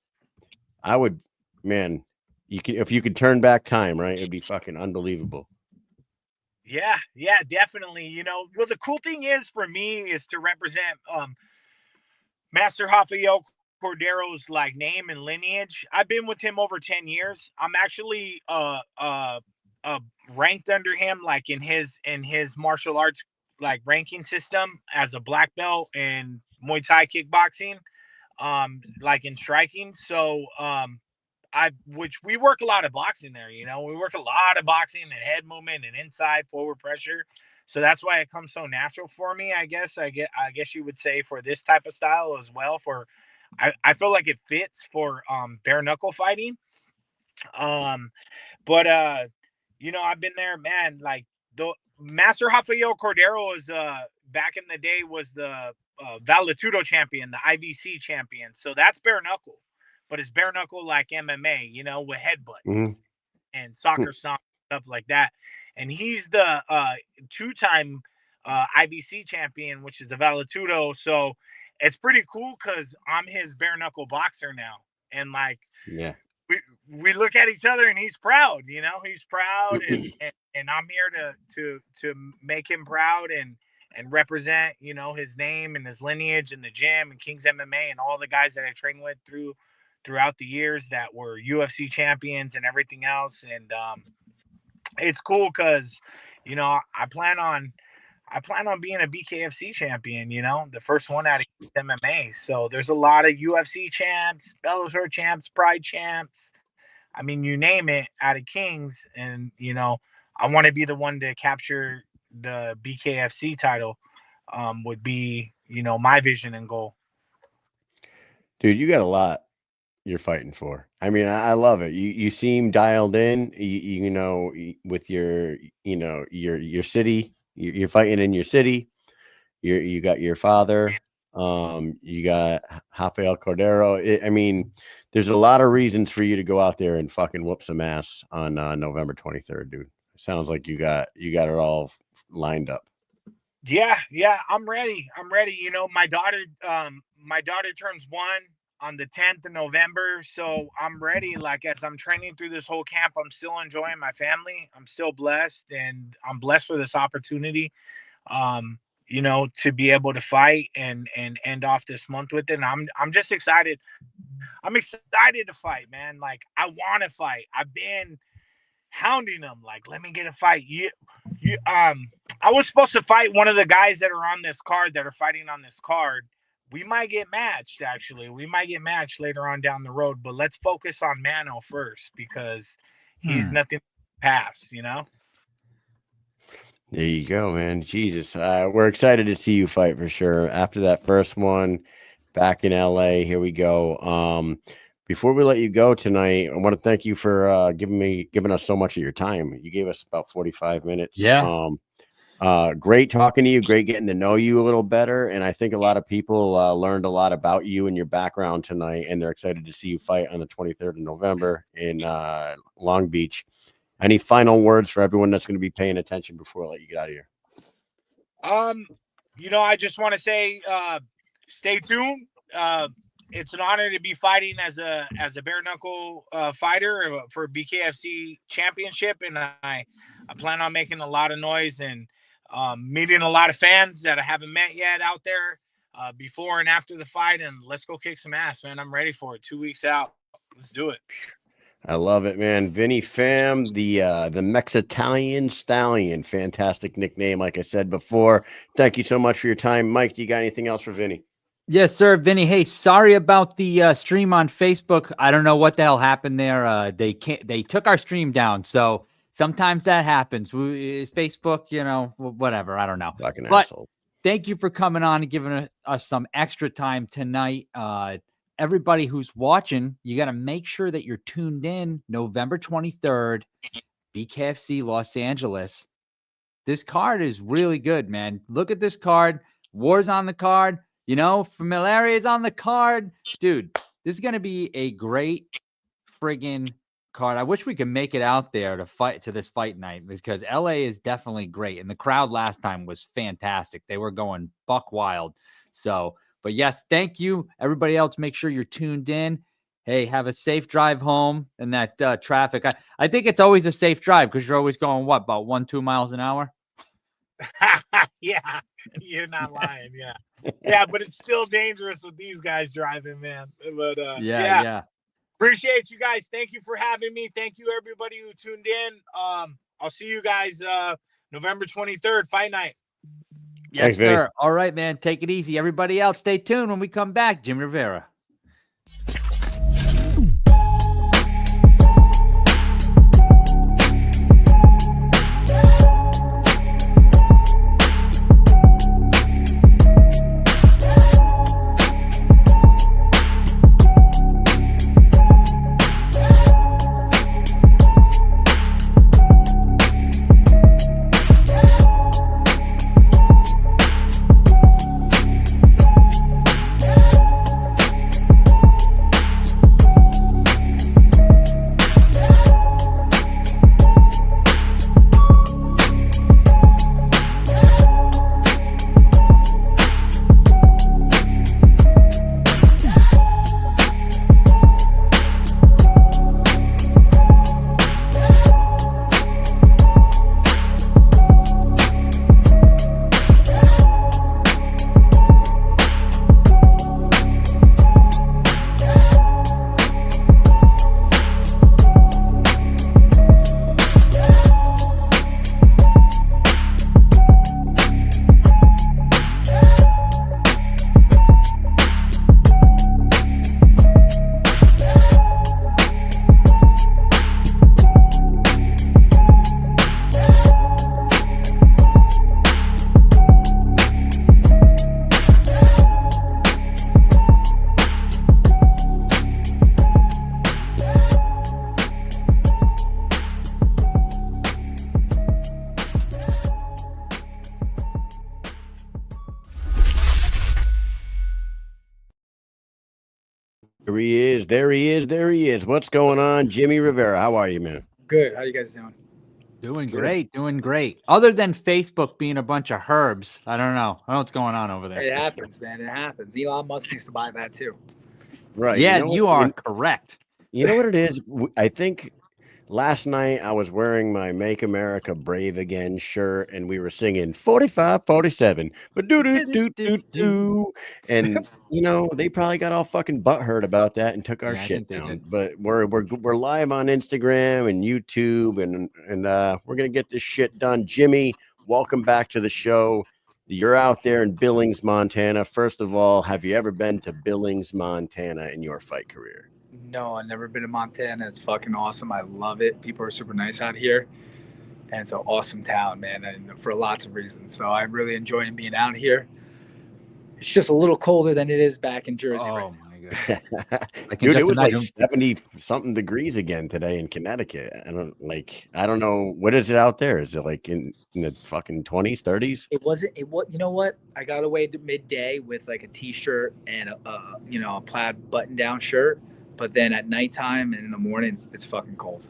I would, man, if you could turn back time, right? It'd be fucking unbelievable. Yeah, definitely. Well, the cool thing is for me is to represent Master Rafael Cordero's like name and lineage. I've been with him over 10 years. I'm actually ranked under him, like in his martial arts like ranking system as a black belt in Muay Thai kickboxing, like in striking. So which we work a lot of boxing there, we work a lot of boxing and head movement and inside forward pressure. So that's why it comes so natural for me, I guess. I guess you would say for this type of style as well. I feel like it fits for bare knuckle fighting. But I've been there, man. Like Master Rafael Cordero is back in the day was the Valetudo champion, the IVC champion. So that's bare knuckle, but it's bare knuckle like MMA, you know, with headbutts and soccer stomp, stuff like that. And he's the two-time IVC champion, which is the Valetudo. So it's pretty cool because I'm his bare knuckle boxer now, and like we look at each other and he's proud, you know, he's proud, and I'm here to make him proud and represent, you know, his name and his lineage and the gym and King's MMA and all the guys that I trained with throughout the years that were UFC champions and everything else. And it's cool because, you know, I plan on being a BKFC champion, you know, the first one out of MMA. So there's a lot of UFC champs, Bellator champs, Pride champs. I mean, you name it, out of Kings. And, you know, I want to be the one to capture the BKFC title, would be, you know, my vision and goal. Dude, you got a lot you're fighting for. I mean, I love it. You seem dialed in, you know, with your, you know, your city, you're fighting in your city. You got your father, you got Rafael Cordero. I mean, there's a lot of reasons for you to go out there and fucking whoop some ass on November 23rd, dude. Sounds like you got it all lined up. Yeah, I'm ready. You know, my daughter turns 1 on the 10th of November, so I'm ready. Like, as I'm training through this whole camp, I'm still enjoying my family. I'm still blessed, and I'm blessed for this opportunity. You know, to be able to fight and end off this month with it. And I'm just excited. I'm excited to fight, man. Like, I want to fight. I've been hounding them, like, let me get a fight. I was supposed to fight one of the guys that are on this card, that are fighting on this card. We might get matched, actually. We might get matched later on down the road, but let's focus on Manno first, because he's nothing past, you know? There you go, man. Jesus. We're excited to see you fight for sure. After that first one back in LA, here we go. Before we let you go tonight, I want to thank you for giving us so much of your time. You gave us about 45 minutes. Yeah. Great talking to you. Great getting to know you a little better. And I think a lot of people learned a lot about you and your background tonight, and they're excited to see you fight on the 23rd of November in Long Beach. Any final words for everyone that's going to be paying attention before I let you get out of here? You know, I just want to say, stay tuned. It's an honor to be fighting as a bare knuckle fighter for BKFC championship, and I plan on making a lot of noise and meeting a lot of fans that I haven't met yet out there before and after the fight. And let's go kick some ass, man. I'm ready for it. 2 weeks out. Let's do it. I love it, man. Vinny Fam, the Mexitalian Stallion. Fantastic nickname, like I said before. Thank you so much for your time. Mike, do you got anything else for Vinny? Yes, sir. Vinny, hey, sorry about the stream on Facebook. I don't know what the hell happened there. They took our stream down, so sometimes that happens. Facebook, you know, whatever. I don't know. Fucking but asshole. Thank you for coming on and giving us some extra time tonight. Everybody who's watching, you got to make sure that you're tuned in November 23rd, BKFC Los Angeles. This card is really good, man. Look at this card. War's on the card. You know, Familari is on the card. Dude, this is going to be a great friggin' card. I wish we could make it out there to this fight night, because LA is definitely great. And the crowd last time was fantastic. They were going buck wild. So, but yes, thank you. Everybody else, make sure you're tuned in. Hey, have a safe drive home in that traffic. I think it's always a safe drive, because you're always going, what, about 1-2 miles an hour? Yeah, you're not lying. Yeah, but it's still dangerous with these guys driving, man. But yeah. Appreciate you guys. Thank you for having me. Thank you, everybody who tuned in. I'll see you guys November 23rd, fight night. Yes, Thanks, sir. Vinny. All right, man. Take it easy. Everybody else, stay tuned. When we come back, Jimmie Rivera. Here he is. There he is. There he is. What's going on, Jimmie Rivera? How are you, man? Good. How you guys doing? Doing Good. great, doing great. Other than Facebook being a bunch of herbs, I don't know. I don't know what's going on over there. It happens, man. It happens. Elon Musk used to buy that too. Right. Yeah, know you what- are correct. You know what it is? I think last night I was wearing my Make America Brave Again shirt and we were singing 45, 47, but do. And you know, they probably got all fucking butthurt about that and took our Yeah, I shit think they down. did. But we're live on Instagram and YouTube and we're gonna get this shit done. Jimmie, welcome back to the show. You're out there in Billings, Montana. First of all, have you ever been to Billings, Montana in your fight career? No, I've never been to Montana. It's fucking awesome. I love it. People are super nice out here. And it's an awesome town, man, and for lots of reasons. So I'm really enjoying being out here. It's just a little colder than it is back in Jersey right Oh now. my god. I can Dude, it just was like imagine. 70 something degrees again today in Connecticut. I don't know. What is it out there? Is it like in the fucking 20s, 30s? You know what? I got away to midday with like a t-shirt and a plaid button-down shirt. But then at nighttime and in the mornings, it's fucking cold.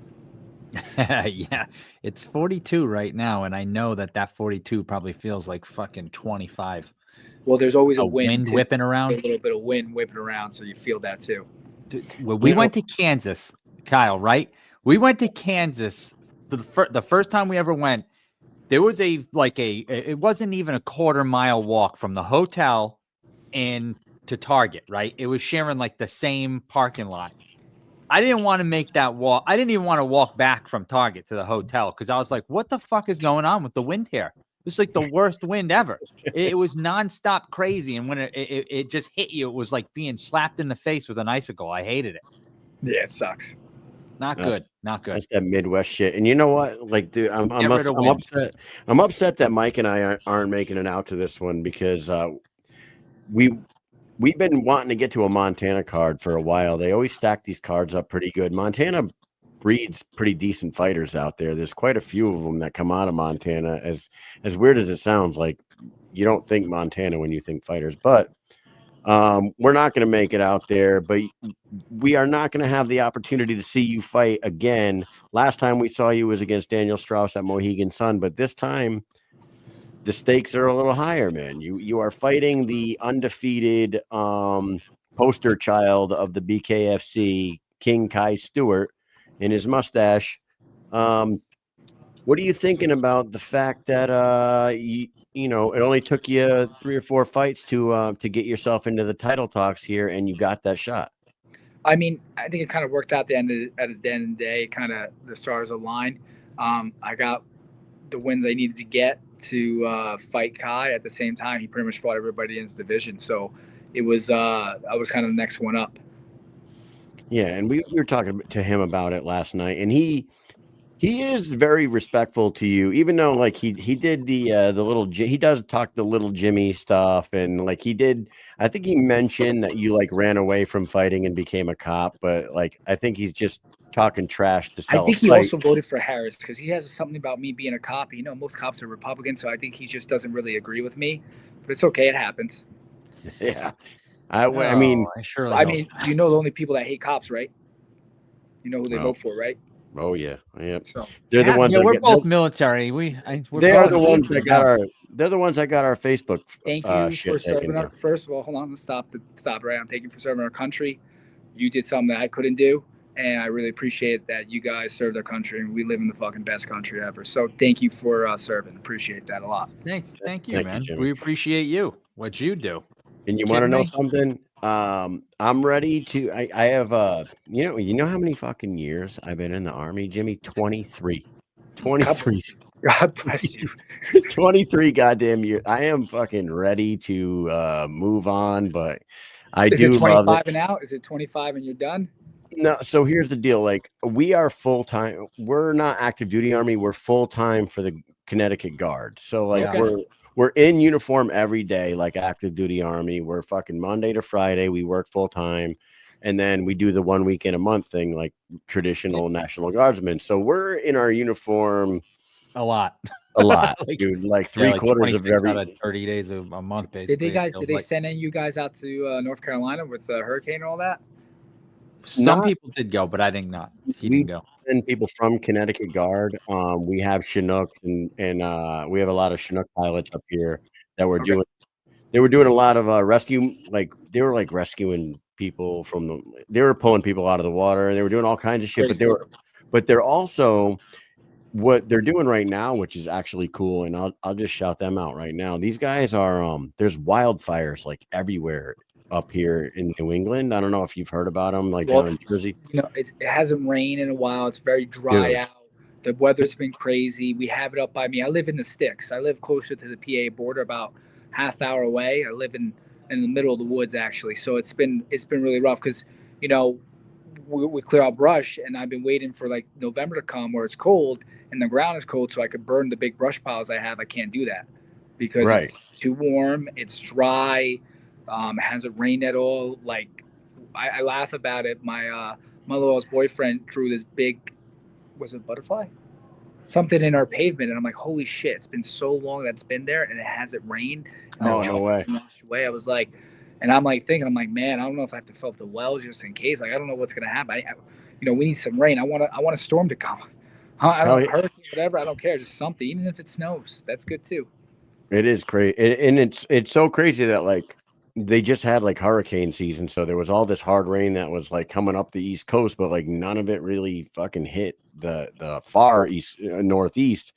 Yeah, it's 42 right now, and I know that 42 probably feels like fucking 25. Well, there's always A a wind too. whipping A around. little bit of wind whipping around, so you feel that too. When we You know- went to Kansas, Kyle, right? We went to Kansas the first time we ever went. There was it wasn't even a quarter mile walk from the hotel and to Target, right? It was sharing like the same parking lot. I didn't want to make that walk. I didn't even want to walk back from Target to the hotel because I was like, what the fuck is going on with the wind here? It's like the worst wind ever. It was nonstop crazy. And when it just hit you, it was like being slapped in the face with an icicle. I hated it. Yeah, it sucks. Not That's- good. Not good. That's that Midwest shit. And you know what? Like, dude, I'm Get rid of wind. upset. I'm upset that Mike and I aren't making it out to this one because we've been wanting to get to a Montana card for a while. They always stack these cards up pretty good. Montana breeds pretty decent fighters out there. There's quite a few of them that come out of Montana. As weird as it sounds, like you don't think Montana when you think fighters, but we're not going to make it out there. But we are not going to have the opportunity to see you fight again. Last time we saw you was against Daniel Strauss at Mohegan Sun, but this time the stakes are a little higher, man. You are fighting the undefeated poster child of the BKFC, King Kai Stewart, in his mustache. What are you thinking about the fact that you know it only took you 3 or 4 fights to get yourself into the title talks here, and you got that shot? I mean, I think it kind of worked out at the end of the day. Kind of the stars aligned. I got the wins I needed to get to fight Kai. At the same time, he pretty much fought everybody in his division. So it was I was kind of the next one up. Yeah, and we were talking to him about it last night, and he is very respectful to you, even though like he did the little he does talk the little Jimmie stuff, and like he did. I think he mentioned that you like ran away from fighting and became a cop, but like I think he's just talking trash to sell. I think a he fight. also voted for Harris because he has something about me being a cop. You know, most cops are Republicans, so I think he just doesn't really agree with me. But it's okay; it happens. Yeah, I mean, I mean, you know the only people that hate cops, right? You know who they Oh. vote for, right? oh yeah, yep. So They're the ones. Yeah, that we're get- both military. We're They are both the ones that military. got our. They're the ones that got our Facebook. thank you shit for taken serving our. down. First of all, hold on, let's stop right. I'm thanking you for serving our country. You did something that I couldn't do, and I really appreciate that you guys served our country. And we live in the fucking best country ever. So thank you for serving. Appreciate that a lot. Thank you, Thank you, man. Jimmie. We appreciate you. What you do. And you want to know Kidding something? I'm ready to. I have you know how many fucking years I've been in the Army, Jimmie? 23. 23. God bless you. 23 goddamn years. I am fucking ready to move on, but I Is do it love 25 it. and out? Is it 25 and you're done? No, so here's the deal. Like we are full time. We're not active duty Army. We're full time for the Connecticut Guard. So like Okay. we're in uniform every day, like active duty Army. We're fucking Monday to Friday. We work full time. And then we do the 1 weekend a month thing, like traditional National Guardsmen. So we're in our uniform A lot. a lot, Like- dude. Like Yeah, 3/4 of 26 every. out of 30 days a month, basically. Did they it feels did they like. send you guys out to North Carolina with the hurricane and all that? Some Not people did go, but I did not. He we didn't go. send people from Connecticut Guard. We have Chinooks and we have a lot of Chinook pilots up here that were Okay. doing. They were doing a lot of rescue, like they were like rescuing people from the. They were pulling people out of the water, and they were doing all kinds of shit. Crazy. But they're also what they're doing right now, which is actually cool. And I'll just shout them out right now. These guys are there's wildfires like everywhere up here in New England. I don't know if you've heard about them, like Well, down in Jersey. You know, it hasn't rained in a while. It's very dry Dude. out. The weather's been crazy. We have it up by me. I live in the sticks. I live closer to the PA border, about half hour away. I live in the middle of the woods actually. So it's been really rough because, you know, we clear out brush, and I've been waiting for like November to come where it's cold and the ground is cold so I could burn the big brush piles I have. I can't do that because Right. it's too warm. It's dry. It hasn't rained at all. Like I laugh about it. My mother-in-law's boyfriend drew this big, was it a butterfly? Something in our pavement, and I'm like, holy shit! It's been so long that's been there, and it hasn't rained. Oh, no way. Washed away. I was like, and I'm like thinking, I'm like, man, I don't know if I have to fill up the wells just in case. Like, I don't know what's gonna happen. You know, we need some rain. I want a storm to come. I don't know, hurricane, whatever. I don't care, just something. Even if it snows, that's good too. It is crazy, and it's so crazy that like they just had like hurricane season, so there was all this hard rain that was like coming up the East Coast, but like none of it really fucking hit the far east northeast.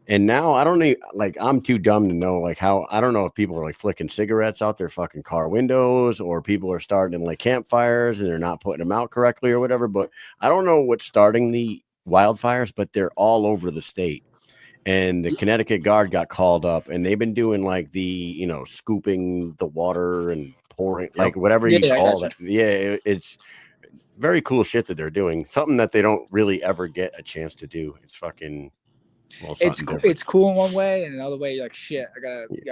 And now I don't even, like, I'm too dumb to know like how. I don't know if people are like flicking cigarettes out their fucking car windows, or people are starting like campfires and they're not putting them out correctly or whatever. But I don't know what's starting the wildfires, but they're all over the state. And the Connecticut Guard got called up, and they've been doing like the, you know, scooping the water and pouring, like whatever you call that. Yeah, it's very cool shit that they're doing. Something that they don't really ever get a chance to do. It's fucking, well, it's cool in one way, and another way you're like, shit, I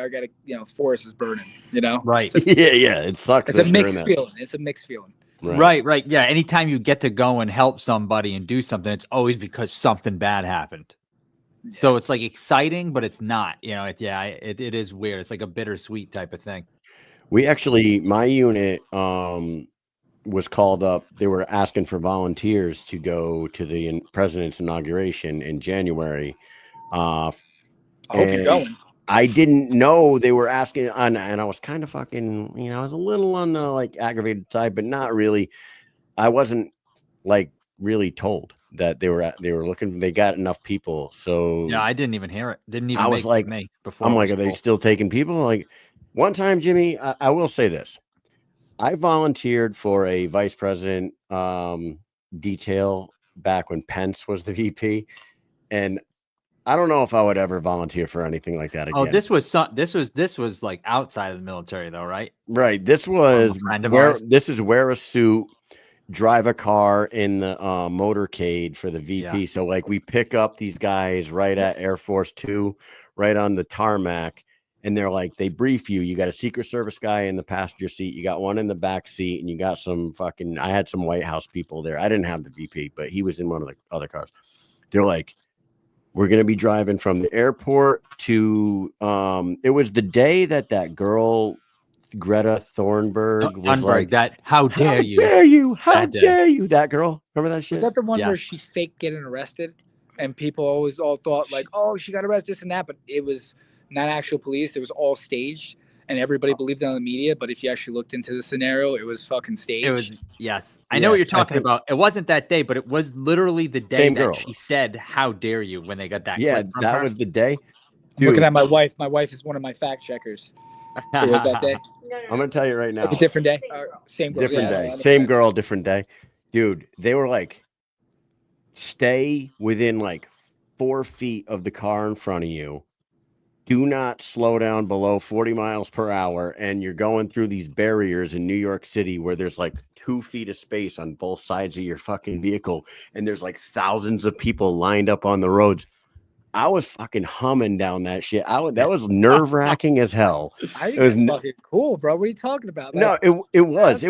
gotta, you know, forest is burning, you know? Right. Yeah, it sucks. It's a mixed feeling. It's a mixed feeling. Right. Yeah. Anytime you get to go and help somebody and do something, it's always because something bad happened. Yeah. So it's like exciting, but it's not, you know, it is weird. It's like a bittersweet type of thing. We actually, my unit was called up. They were asking for volunteers to go to the president's inauguration in January. I hope you're going. I didn't know they were asking, and I was kind of fucking, you know, I was a little on the like aggravated side, but not really. I wasn't like really told that they were looking. They got enough people, so yeah, I didn't even hear it. Didn't even. I was like, before. I'm like, are they still taking people? Like, one time, Jimmie, I will say this: I volunteered for a vice president detail back when Pence was the VP, and I don't know if I would ever volunteer for anything like that again. Oh, this was like outside of the military, though, right? Right. This was wear a suit, drive a car in the motorcade for the VP. Yeah. So like we pick up these guys right at Air Force 2, right on the tarmac, and they're like, they brief you. You got a Secret Service guy in the passenger seat, you got one in the back seat, and you got some fucking, I had some White House people there. I didn't have the VP, but he was in one of the other cars. They're like, we're going to be driving from the airport to, it was the day that girl, Greta Thunberg, was like, how dare you? How dare you? That girl. Remember that shit? Was that the one where she faked getting arrested? And people always all thought like, oh, she got arrested, this and that. But it was not actual police. It was all staged. And everybody believed it on the media. But if you actually looked into the scenario, it was fucking staged. It was, yes. I know what you're talking about. It wasn't that day, but it was literally the day that she said, how dare you, when they got that. Yeah, that was the day. Dude. Looking at my wife. My wife is one of my fact checkers. It was that day. No. I'm going to tell you right now. Like a different day. Same girl. Different day. Same girl, different day. Dude, they were like, stay within like 4 feet of the car in front of you. Do not slow down below 40 miles per hour. And you're going through these barriers in New York City where there's like 2 feet of space on both sides of your fucking vehicle. And there's like thousands of people lined up on the roads. I was fucking humming down that shit. That was nerve wracking as hell. I think it was fucking cool, bro. What are you talking about? No, it was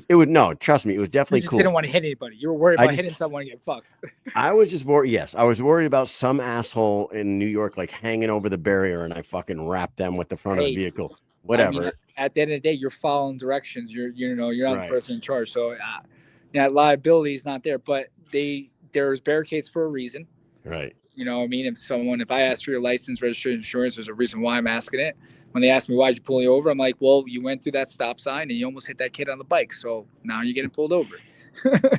no, trust me, it was definitely cool. You didn't want to hit anybody. You were worried about hitting someone and get fucked. I was just worried. Yes, I was worried about some asshole in New York like hanging over the barrier, and I fucking wrapped them with the front of the vehicle. Whatever. I mean, at the end of the day, you're following directions. You're not the person in charge. So, liability is not there, but there's barricades for a reason. Right. You know what I mean? If I ask for your license, registration, insurance, there's a reason why I'm asking it. When they ask me, why'd you pull me over? I'm like, well, you went through that stop sign and you almost hit that kid on the bike. So now you're getting pulled over.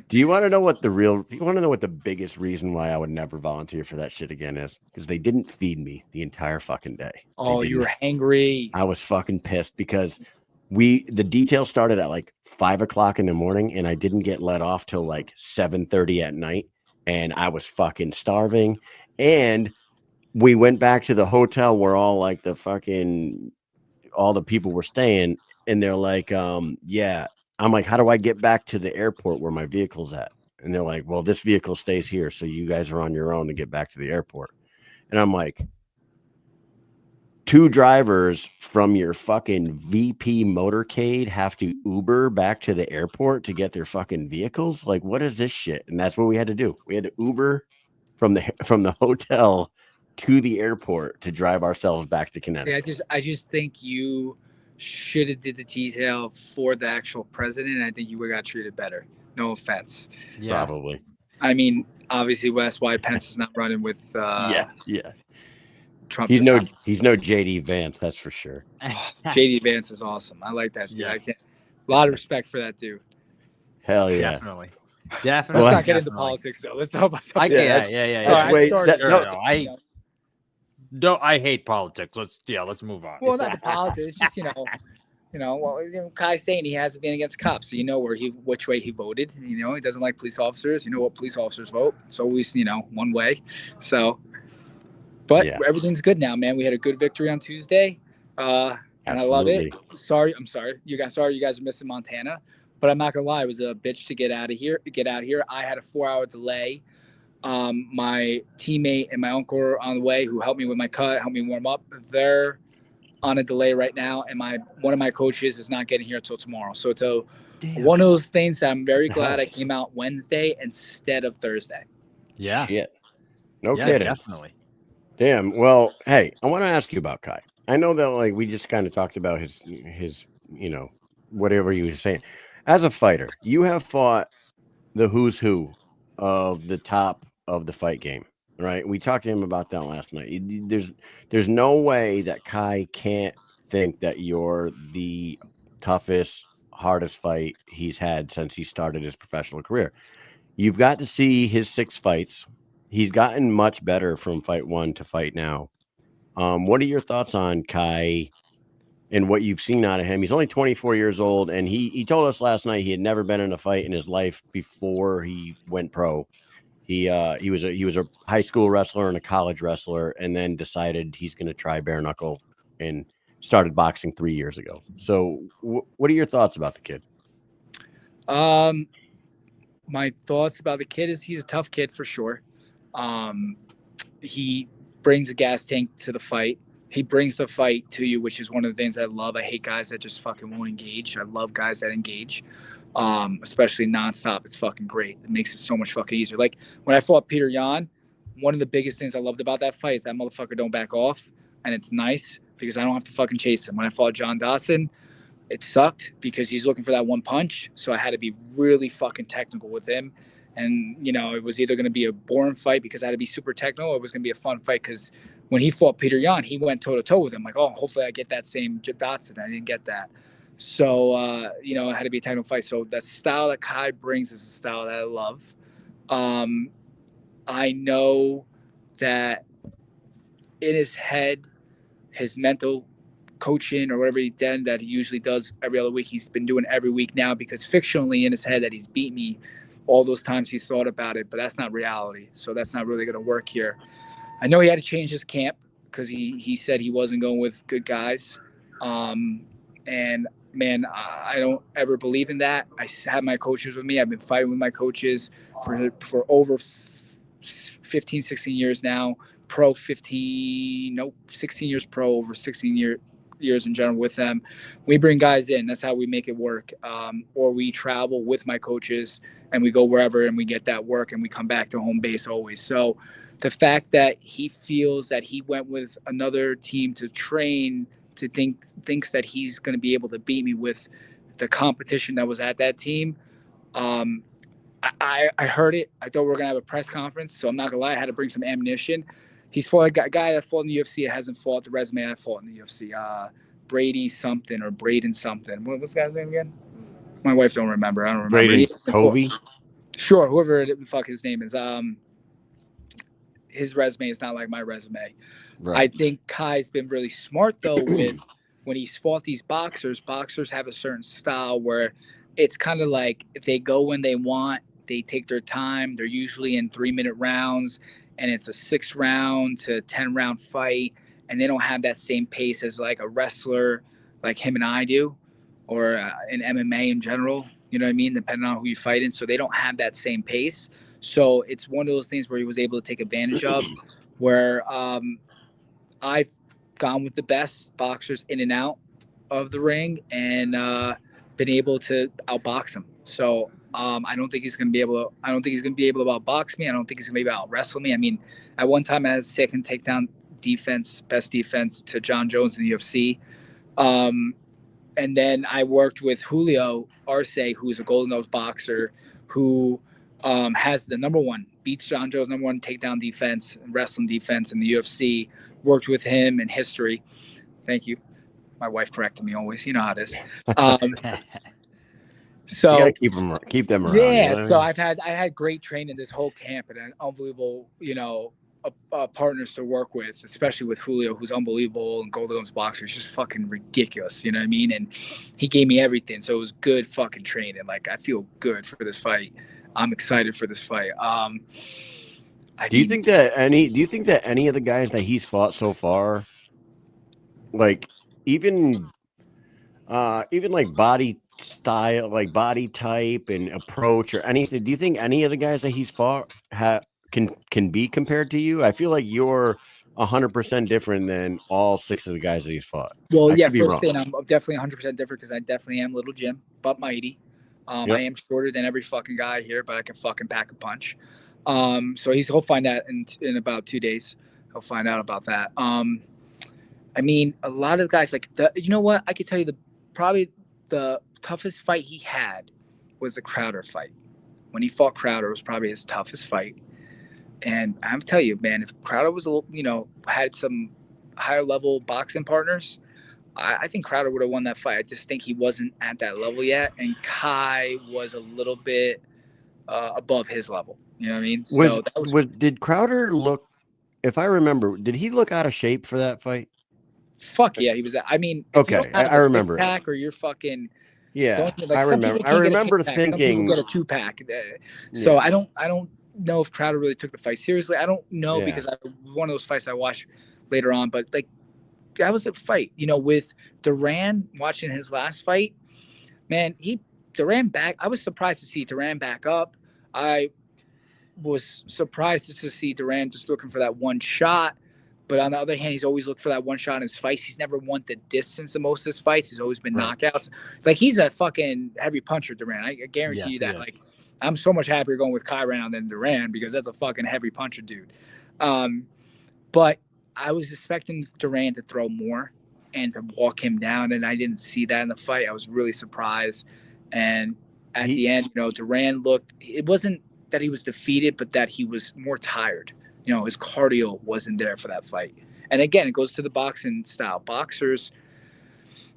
Do you want to know what the biggest reason why I would never volunteer for that shit again is? Because they didn't feed me the entire fucking day. Oh, you were hangry. I was fucking pissed because the detail started at like 5 o'clock in the morning and I didn't get let off till like 7:30 at night. And I was fucking starving. And we went back to the hotel where all the people were staying. And they're like, yeah. I'm like, how do I get back to the airport where my vehicle's at? And they're like, well, this vehicle stays here. So you guys are on your own to get back to the airport. And I'm like, 2 drivers from your fucking VP motorcade have to Uber back to the airport to get their fucking vehicles? Like, what is this shit? And that's what we had to do. We had to Uber from the hotel to the airport to drive ourselves back to Connecticut. Yeah, I just think you should have did the detail for the actual president. I think you would have got treated better. No offense. Yeah. Probably. I mean, obviously, that's why Pence is not running with Yeah. Trump. He's no JD Vance, that's for sure. JD Vance is awesome. I like that dude. Yes. A lot of respect for that dude. Hell yeah. Definitely. Let's Well, not get into politics though. Let's talk about something. I hate politics. Let's move on. Well, not the politics. Just Kai's saying he has a thing against cops, so you know which way he voted. You know, he doesn't like police officers. You know what police officers vote. It's always one way. So, but everything's good now, man. We had a good victory on Tuesday, and I love it. I'm sorry. You guys are missing Montana, but I'm not gonna lie. It was a bitch to get out here. I had a 4-hour delay. My teammate and my uncle are on the way who helped me with my cut, helped me warm up. They're on a delay right now, and one of my coaches is not getting here until tomorrow. So it's one of those things that I'm very glad I came out Wednesday instead of Thursday. Yeah. Shit. No kidding. Definitely. Damn. Well, hey, I want to ask you about Kai. I know that we just kind of talked about his whatever you were saying. As a fighter, you have fought the who's who of the top of the fight game, right? We talked to him about that last night. There's no way that Kai can't think that you're the toughest, hardest fight he's had since he started his professional career. You've got to see his 6 fights. He's gotten much better from fight 1 to fight now. What are your thoughts on Kai and what you've seen out of him? He's only 24 years old, and he told us last night he had never been in a fight in his life before he went pro. He was a high school wrestler and a college wrestler, and then decided he's going to try bare knuckle and started boxing 3 years ago. So what are your thoughts about the kid? My thoughts about the kid is he's a tough kid for sure. He brings a gas tank to the fight. He brings the fight to you, which is one of the things I love. I hate guys that just fucking won't engage. I love guys that engage, especially nonstop. It's fucking great. It makes it so much fucking easier. Like when I fought Peter Yan, one of the biggest things I loved about that fight is that motherfucker don't back off, and it's nice because I don't have to fucking chase him. When I fought John Dawson, it sucked because he's looking for that one punch, so I had to be really fucking technical with him. And, it was either going to be a boring fight because I had to be super technical, or it was going to be a fun fight because when he fought Peter Yan, he went toe-to-toe with him. Like, oh, hopefully I get that same Dotson. I didn't get that. So, it had to be a technical fight. So that style that Kai brings is a style that I love. I know that in his head, his mental coaching or whatever he did that he usually does every other week, he's been doing every week now because fictionally in his head that he's beat me all those times he thought about it, but that's not reality. So that's not really going to work here. I know he had to change his camp because he said he wasn't going with good guys. And man, I don't ever believe in that. I have my coaches with me. I've been fighting with my coaches for over 15, 16 years now. 16 years pro, over 16 years in general with them. We bring guys in. That's how we make it work. Or we travel with my coaches and we go wherever and we get that work and we come back to home base always. So the fact that he feels that he went with another team to train to thinks that he's going to be able to beat me with the competition that was at that team. I heard it. I thought we were going to have a press conference, so I'm not going to lie. I had to bring some ammunition. He's fought a guy that fought in the UFC that hasn't fought the resume I fought in the UFC. Brady something or Braden something. What's the guy's name again? My wife don't remember. I don't remember. Braden Covey. Sure, whoever the fuck his name is. His resume is not like my resume. Right. I think Kai's been really smart though with when he's fought these boxers. Boxers have a certain style where it's kind of like they go when they want. They take their time. They're usually in 3-minute rounds, and it's a 6-round to 10-round fight. And they don't have that same pace as like a wrestler like him and I do, or in MMA in general. You know what I mean? Depending on who you fight in. So they don't have that same pace. So it's one of those things where he was able to take advantage of, where I've gone with the best boxers in and out of the ring and been able to outbox him. So I don't think he's going to be able to. I don't think he's going to be able to outbox me. I don't think he's going to be able to out wrestle me. I mean, at one time I had second takedown defense, best defense to John Jones in the UFC. And then I worked with Julio Arce, who's a Golden Nose boxer, who has the beats John Jones' #1 takedown defense and wrestling defense in the UFC. Worked with him in history. Thank you. My wife corrected me always. You know how it is. So you gotta keep them around. Yeah. You know? So I had great training this whole camp and an unbelievable, partners to work with, especially with Julio, who's unbelievable, and Golden Nose boxer is just fucking ridiculous. You know what I mean? And he gave me everything. So it was good fucking training. Like I feel good for this fight. I'm excited for this fight. Do you think that any of the guys that he's fought so far, like even like body style, like body type and approach or anything, do you think any of the guys that he's fought can be compared to you? I feel like you're 100% different than all 6 of the guys that he's fought. Well, yeah, first thing, I'm definitely 100% different because I definitely am little Jim, but mighty. Yep. I am shorter than every fucking guy here, but I can fucking pack a punch. So he'll find that in about 2 days. He'll find out about that. I mean, a lot of guys you know what? I could tell you probably the toughest fight he had was the Crowder fight. When he fought Crowder, it was probably his toughest fight. And I'm telling you, man, if Crowder was had some higher level boxing partners, I think Crowder would have won that fight. I just think he wasn't at that level yet, and Kai was a little bit above his level. You know what I mean? Did Crowder look? If I remember, did he look out of shape for that fight? Fuck yeah, he was. I mean, okay, I remember. Pack or you're fucking. Yeah, I remember. I remember thinking get a 2-pack. So yeah. I don't know if Crowder really took the fight seriously. I don't know because one of those fights I watched later on, but that was a fight. With Duran, watching his last fight, man, Duran back. I was surprised to see Duran back up. I was surprised to see Duran just looking for that one shot. But on the other hand, he's always looked for that one shot in his fights. He's never won the distance in most of his fights. He's always been knockouts. He's a fucking heavy puncher, Duran. I guarantee you that. Yes. I'm so much happier going with Kai right now than Duran because that's a fucking heavy puncher, dude. But I was expecting Duran to throw more and to walk him down, and I didn't see that in the fight. I was really surprised. And at the end, Duran looked – it wasn't that he was defeated, but that he was more tired. His cardio wasn't there for that fight. And again, it goes to the boxing style. Boxers,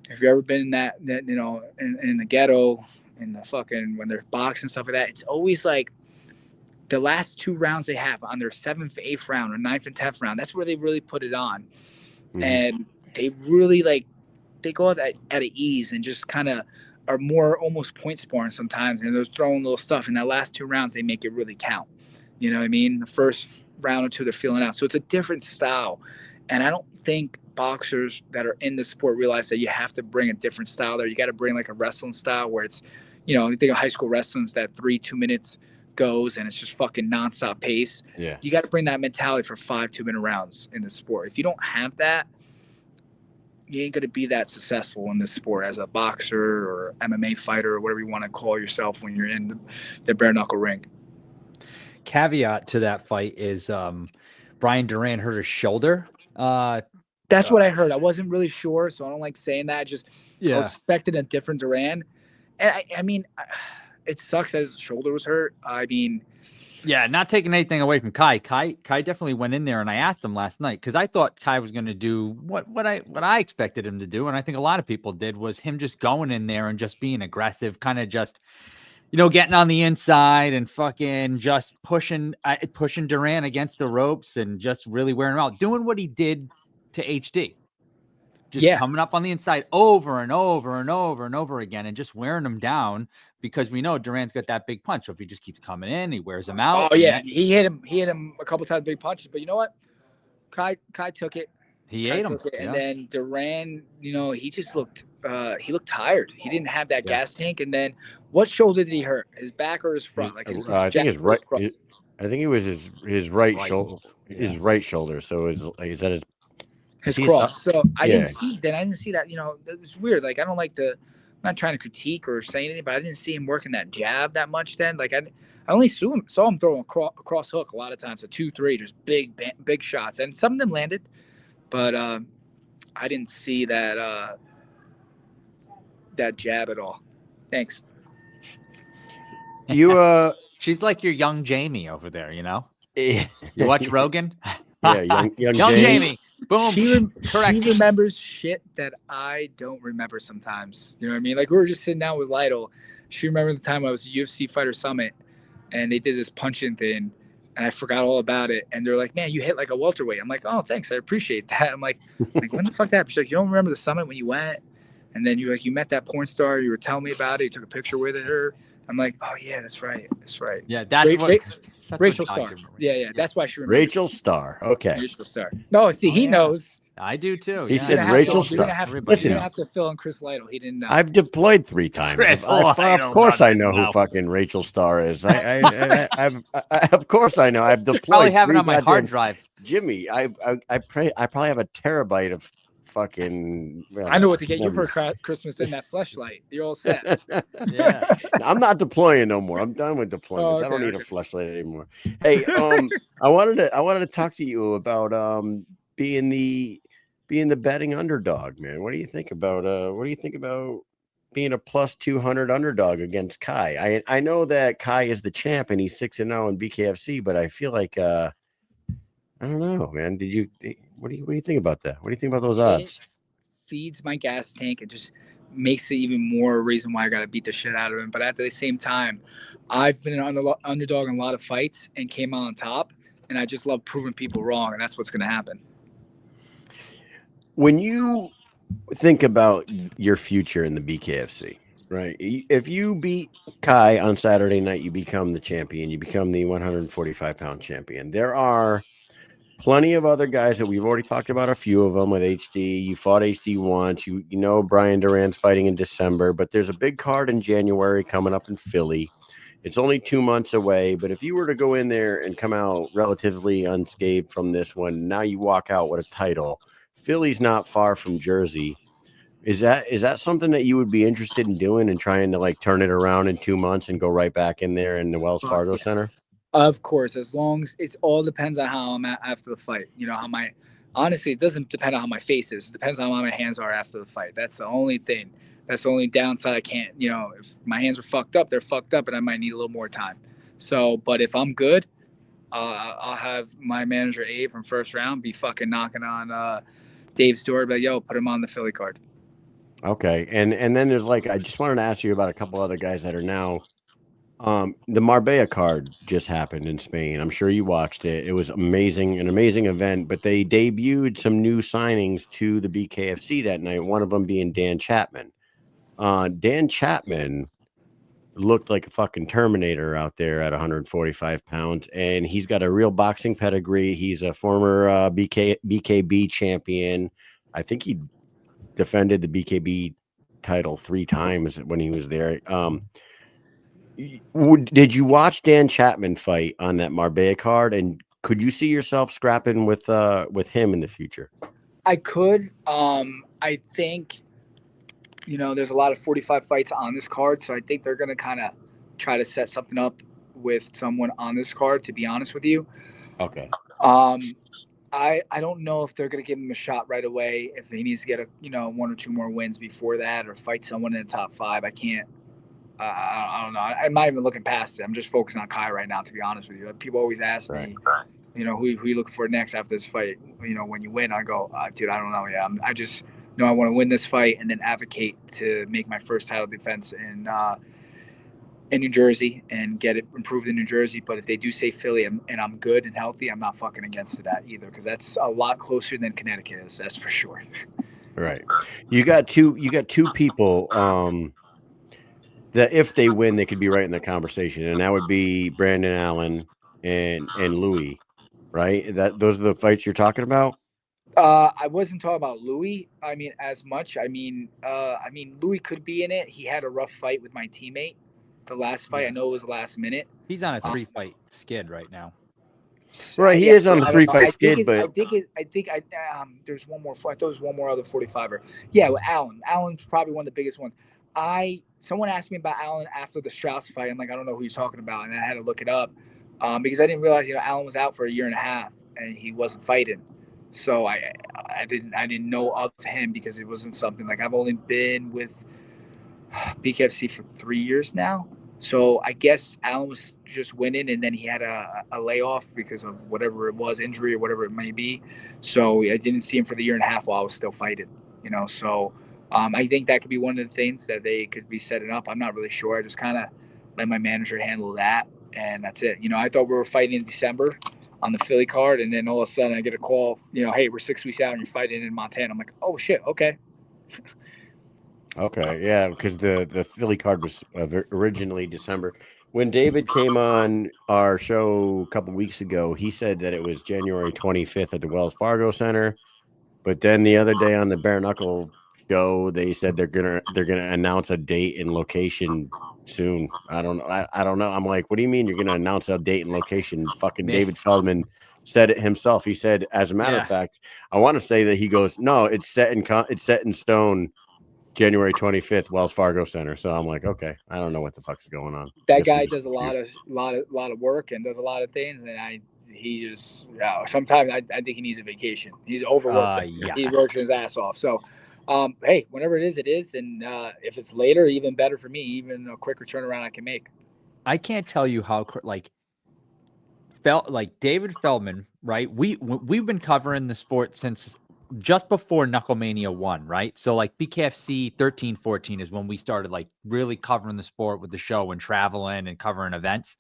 if you've ever been in that in the ghetto, in the fucking, when they're boxing and stuff like that, it's always like the last 2 rounds they have on their 7th, 8th round or 9th and 10th round. That's where they really put it on. Mm-hmm. And they really they go at ease and just kind of are more almost point scoring sometimes. And they're throwing little stuff. In that last 2 rounds, they make it really count. You know what I mean? The first round or 2, they're feeling out. So it's a different style. And I don't think boxers that are in the sport realize that you have to bring a different style there. You got to bring a wrestling style where it's, you think of high school wrestling, it's that 2 minutes goes and it's just fucking nonstop pace. Yeah. You got to bring that mentality for 5 2-minute rounds in the sport. If you don't have that, you ain't going to be that successful in this sport as a boxer or MMA fighter or whatever you want to call yourself when you're in the bare knuckle ring. Caveat to that fight is Brian Duran hurt his shoulder. That's what I heard. I wasn't really sure, so I don't like saying that. I was expecting a different Duran. And I mean, it sucks that his shoulder was hurt. I mean, Yeah, not taking anything away from Kai. Kai definitely went in there, and I asked him last night because I thought Kai was going to do what I expected him to do, and I think a lot of people did, was him just going in there and just being aggressive, kind of just, getting on the inside and fucking just pushing Duran against the ropes and just really wearing him out, doing what he did to HD. Just coming up on the inside over and over and over and over again and just wearing him down, because we know Duran's got that big punch. So if he just keeps coming in, he wears him out. Oh yeah, he hit him a couple times, big punches. But you know what? Kai took it. He ate him. And then Duran, he just looked tired. He didn't have that gas tank. And then what shoulder did he hurt? His back or his front? Like I think his right. I think it was his right shoulder. His right shoulder. So is that his cross? So I didn't see that. It was weird. Like, I don't like I'm not trying to critique or say anything, but I didn't see him working that jab that much then. Like, I only saw him throwing a cross hook a lot of times, a 2-3, just big shots, and some of them landed, but I didn't see that jab at all. Thanks. She's like your young Jamie over there, You watch Rogan? Yeah, young Jamie. Boom. Correct. She remembers shit that I don't remember sometimes. You know what I mean? Like, we were just sitting down with Lytle. She remembered the time I was at UFC Fighter Summit, and they did this punching thing, and I forgot all about it. And they're like, "Man, you hit like a welterweight." I'm like, "Oh, thanks. I appreciate that." I'm like when the fuck that happened? She's like, "You don't remember the summit when you went? And then you met that porn star. You were telling me about it. You took a picture with her." I'm like, "Oh yeah, that's right. That's right." Yeah, that's Rachel Starr. Yeah. That's why she remembers. Rachel Starr. Okay. Rachel Starr. No, see, he knows. I do too. He said Rachel Starr. Listen, you have to fill in Chris Lytle. He didn't know. I've deployed 3 times. Chris, of course I know who fucking Rachel Starr is. Of course I know. I've deployed. Probably have it on my hard drive. Jimmie, I probably have a terabyte of fucking. I know what to get you for Christmas in that fleshlight. You're all set. Yeah. I'm not deploying no more. I'm done with deployments. I don't need a fleshlight anymore. Hey, I wanted to talk to you about being the betting underdog, man. What do you think about being a plus 200 underdog against Kai? I know that Kai is the champ and he's 6-0 in BKFC, but I feel like I don't know, man. What do you think about that? What do you think about those odds? It feeds my gas tank. It just makes it even more a reason why I got to beat the shit out of him. But at the same time, I've been an underdog in a lot of fights and came out on top, and I just love proving people wrong, and that's what's going to happen. When you think about your future in the BKFC, right? If you beat Kai on Saturday night, you become the champion. You become the 145-pound champion. There are plenty of other guys that we've already talked about, a few of them with HD. You fought HD once. You know Brian Duran's fighting in December, but there's a big card in January coming up in Philly. It's only 2 months away, but if you were to go in there and come out relatively unscathed from this one, now you walk out with a title. Philly's not far from Jersey. Is that something that you would be interested in doing and trying to like turn it around in 2 months and go right back in there in the Wells Fargo Center? Of course, as long as it all depends on how I'm at after the fight. Honestly, it doesn't depend on how my face is. It depends on how my hands are after the fight. That's the only thing. That's the only downside. I can't, if my hands are fucked up, they're fucked up, and I might need a little more time. So, but if I'm good, I'll have my manager Abe from First Round be fucking knocking on Dave's door, but yo, put him on the Philly card. Okay, and then there's I just wanted to ask you about a couple other guys that are now. The Marbella card just happened in Spain. I'm sure you watched it. It was amazing, an amazing event. But they debuted some new signings to the BKFC that night. One of them being Dan Chapman. Dan Chapman looked like a fucking Terminator out there at 145 pounds, and he's got a real boxing pedigree. He's a former BKB champion. I think he defended the BKB title 3 times when he was there. Did you watch Dan Chapman fight on that Marbella card, and could you see yourself scrapping with him in the future? I could. I think, there's a lot of 45 fights on this card, so I think they're going to kind of try to set something up with someone on this card, to be honest with you. Okay. I don't know if they're going to give him a shot right away, if he needs to get 1 or 2 more wins before that, or fight someone in the top 5. I can't I don't know. I'm not even looking past it. I'm just focusing on Kai right now, to be honest with you. People always ask me, who you looking for next after this fight? When you win, I go, dude, I don't know. Yeah, I just know I want to win this fight and then advocate to make my first title defense in New Jersey and get it improved in New Jersey. But if they do say Philly and I'm good and healthy, I'm not fucking against that either, because that's a lot closer than Connecticut is. That's for sure. Right. You got two people that if they win, they could be right in the conversation, and that would be Brandon Allen and Louis, right? Those are the fights you're talking about. I wasn't talking about Louis. I mean, as much. I mean, Louis could be in it. He had a rough fight with my teammate. The last fight, I know it was last minute. He's on a 3-fight skid right now. Right, he is on a 3-fight skid, but I think there's one more fight. I thought there was one more other 45er. Yeah, with Allen. Allen's probably one of the biggest ones. Someone asked me about Allen after the Strauss fight. I'm like, I don't know who you're talking about, and I had to look it up because I didn't realize Allen was out for a year and a half and he wasn't fighting. So I didn't know of him because it wasn't something like I've only been with BKFC for 3 years now. So I guess Allen was just winning, and then he had a layoff because of whatever it was, injury or whatever it may be. So I didn't see him for the year and a half while I was still fighting, So I think that could be one of the things that they could be setting up. I'm not really sure. I just kind of let my manager handle that, and that's it. I thought we were fighting in December on the Philly card, and then all of a sudden I get a call, hey, we're 6 weeks out and you're fighting in Montana. I'm like, oh shit, okay. Okay, yeah, because the Philly card was originally December. When David came on our show a couple weeks ago, he said that it was January 25th at the Wells Fargo Center. But then the other day on the Bare Knuckle show, they said they're gonna announce a date and location soon. I don't know. I don't know. I'm like, what do you mean you're gonna announce a date and location? Fucking David Feldman said it himself. He said, as a matter of fact, I want to say that he goes, no, it's set in stone. January 25th, Wells Fargo Center. So I'm like, okay, I don't know what the fuck's going on. That guy does a lot of work and does a lot of things, and he just sometimes I think he needs a vacation. He's overworked. He works his ass off. So, hey, whenever it is, and if it's later, even better for me. Even a quicker turnaround I can make. I can't tell you how David Feldman, right? We've been covering the sport since just before Knucklemania 1, right? So BKFC 13, 14 is when we started really covering the sport with the show and traveling and covering events.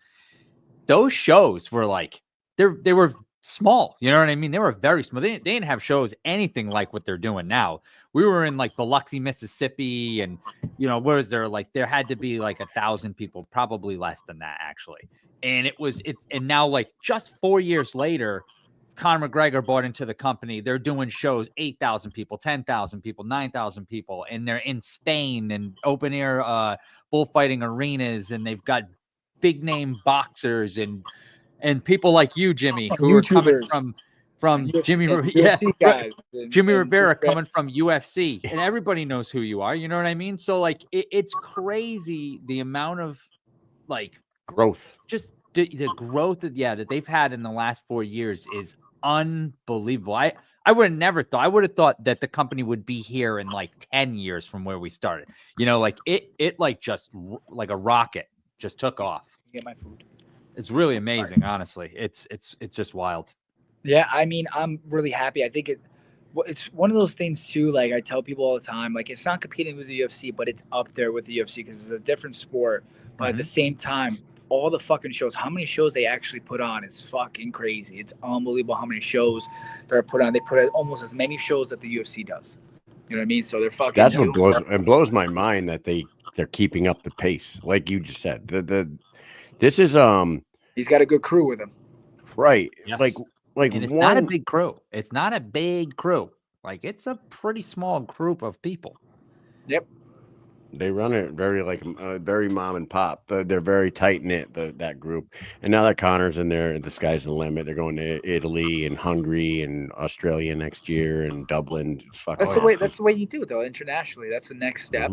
Those shows were they were small, you know what I mean? They were very small. They didn't have shows anything like what they're doing now. We were in Biloxi, Mississippi, and where is there there had to be 1,000 people, probably less than that actually. And and now just 4 years later, Conor McGregor bought into the company. They're doing shows, 8,000 people, 10,000 people, 9,000 people, and they're in Spain and open air bullfighting arenas, and they've got big name boxers and people like you, Jimmie, who are coming from Jimmie, Jimmie Rivera coming from UFC, and everybody knows who you are. You know what I mean? So it's crazy the amount of growth, just the growth that they've had in the last 4 years is unbelievable. I would have never thought. I would have thought that the company would be here in 10 years from where we started. It just like a rocket just took off. Get my food. It's really amazing, honestly. It's just wild. Yeah, I mean, I'm really happy. I think it's one of those things too. I tell people all the time, it's not competing with the UFC, but it's up there with the UFC because it's a different sport. But at the same time, all the fucking shows, how many shows they actually put on, it's fucking crazy. It's unbelievable how many shows they're put on. They put out almost as many shows that the UFC does. You know what I mean? So they're fucking. That's what blows my mind that they're keeping up the pace, like you just said. This is He's got a good crew with him. Right. Yes. And it's not a big crew. It's not a big crew. It's a pretty small group of people. Yep. They run it very very mom and pop. They're very tight knit, that group. And now that Conor's in there, the sky's the limit. They're going to Italy and Hungary and Australia next year and Dublin. That's the way. That's the way you do it, though. Internationally, that's the next step.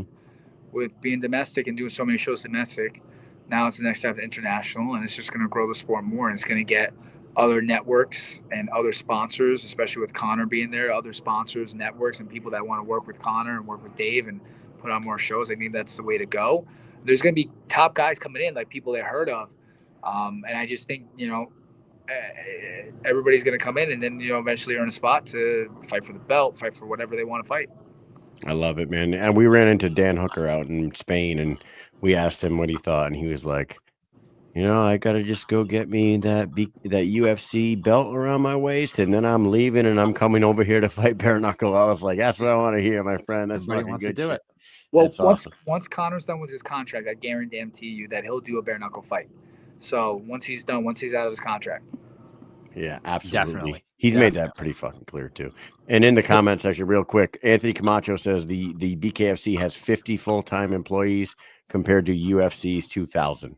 With being domestic and doing so many shows domestic, now it's the next step international, and it's just going to grow the sport more. And it's going to get other networks and other sponsors, especially with Conor being there. Other sponsors, networks, and people that want to work with Conor and work with Dave and put on more shows. I think that's the way to go. there's going to be top guys coming in, like people they heard of. And I just think, everybody's going to come in and then, eventually earn a spot to fight for the belt, fight for whatever they want to fight. I love it, man. And we ran into Dan Hooker out in Spain, and we asked him what he thought, and he was like, I got to just go get me that UFC belt around my waist, and then I'm leaving, and I'm coming over here to fight bare knuckle. I was like, that's what I want to hear, my friend. That's Everybody fucking wants good to do shit. it. Well, That's awesome. Once Conor's done with his contract, I guarantee you that he'll do a bare knuckle fight. So once he's done, once he's out of his contract. Yeah, absolutely. Definitely. He's made that pretty fucking clear too. And in the comment section, real quick, Anthony Camacho says the BKFC has 50 full-time employees compared to UFC's 2,000.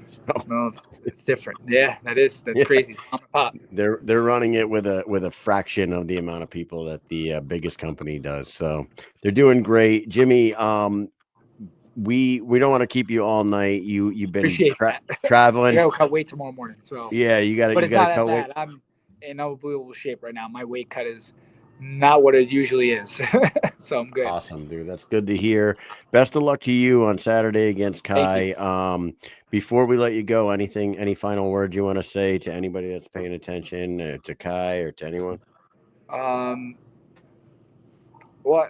So, No, it's different. Yeah, that's crazy. Pop. They're running it with a fraction of the amount of people that the biggest company does. So they're doing great. Jimmie, we don't want to keep you all night. You've been traveling. I gotta cut weight tomorrow morning. So yeah, you got to cut weight. I'm in unbelievable shape right now. My weight cut is not what it usually is. So I'm good. Awesome, dude. That's good to hear. Best of luck to you on Saturday against Kai. Before we let you go, any final words you want to say to anybody that's paying attention, to Kai or to anyone? Well,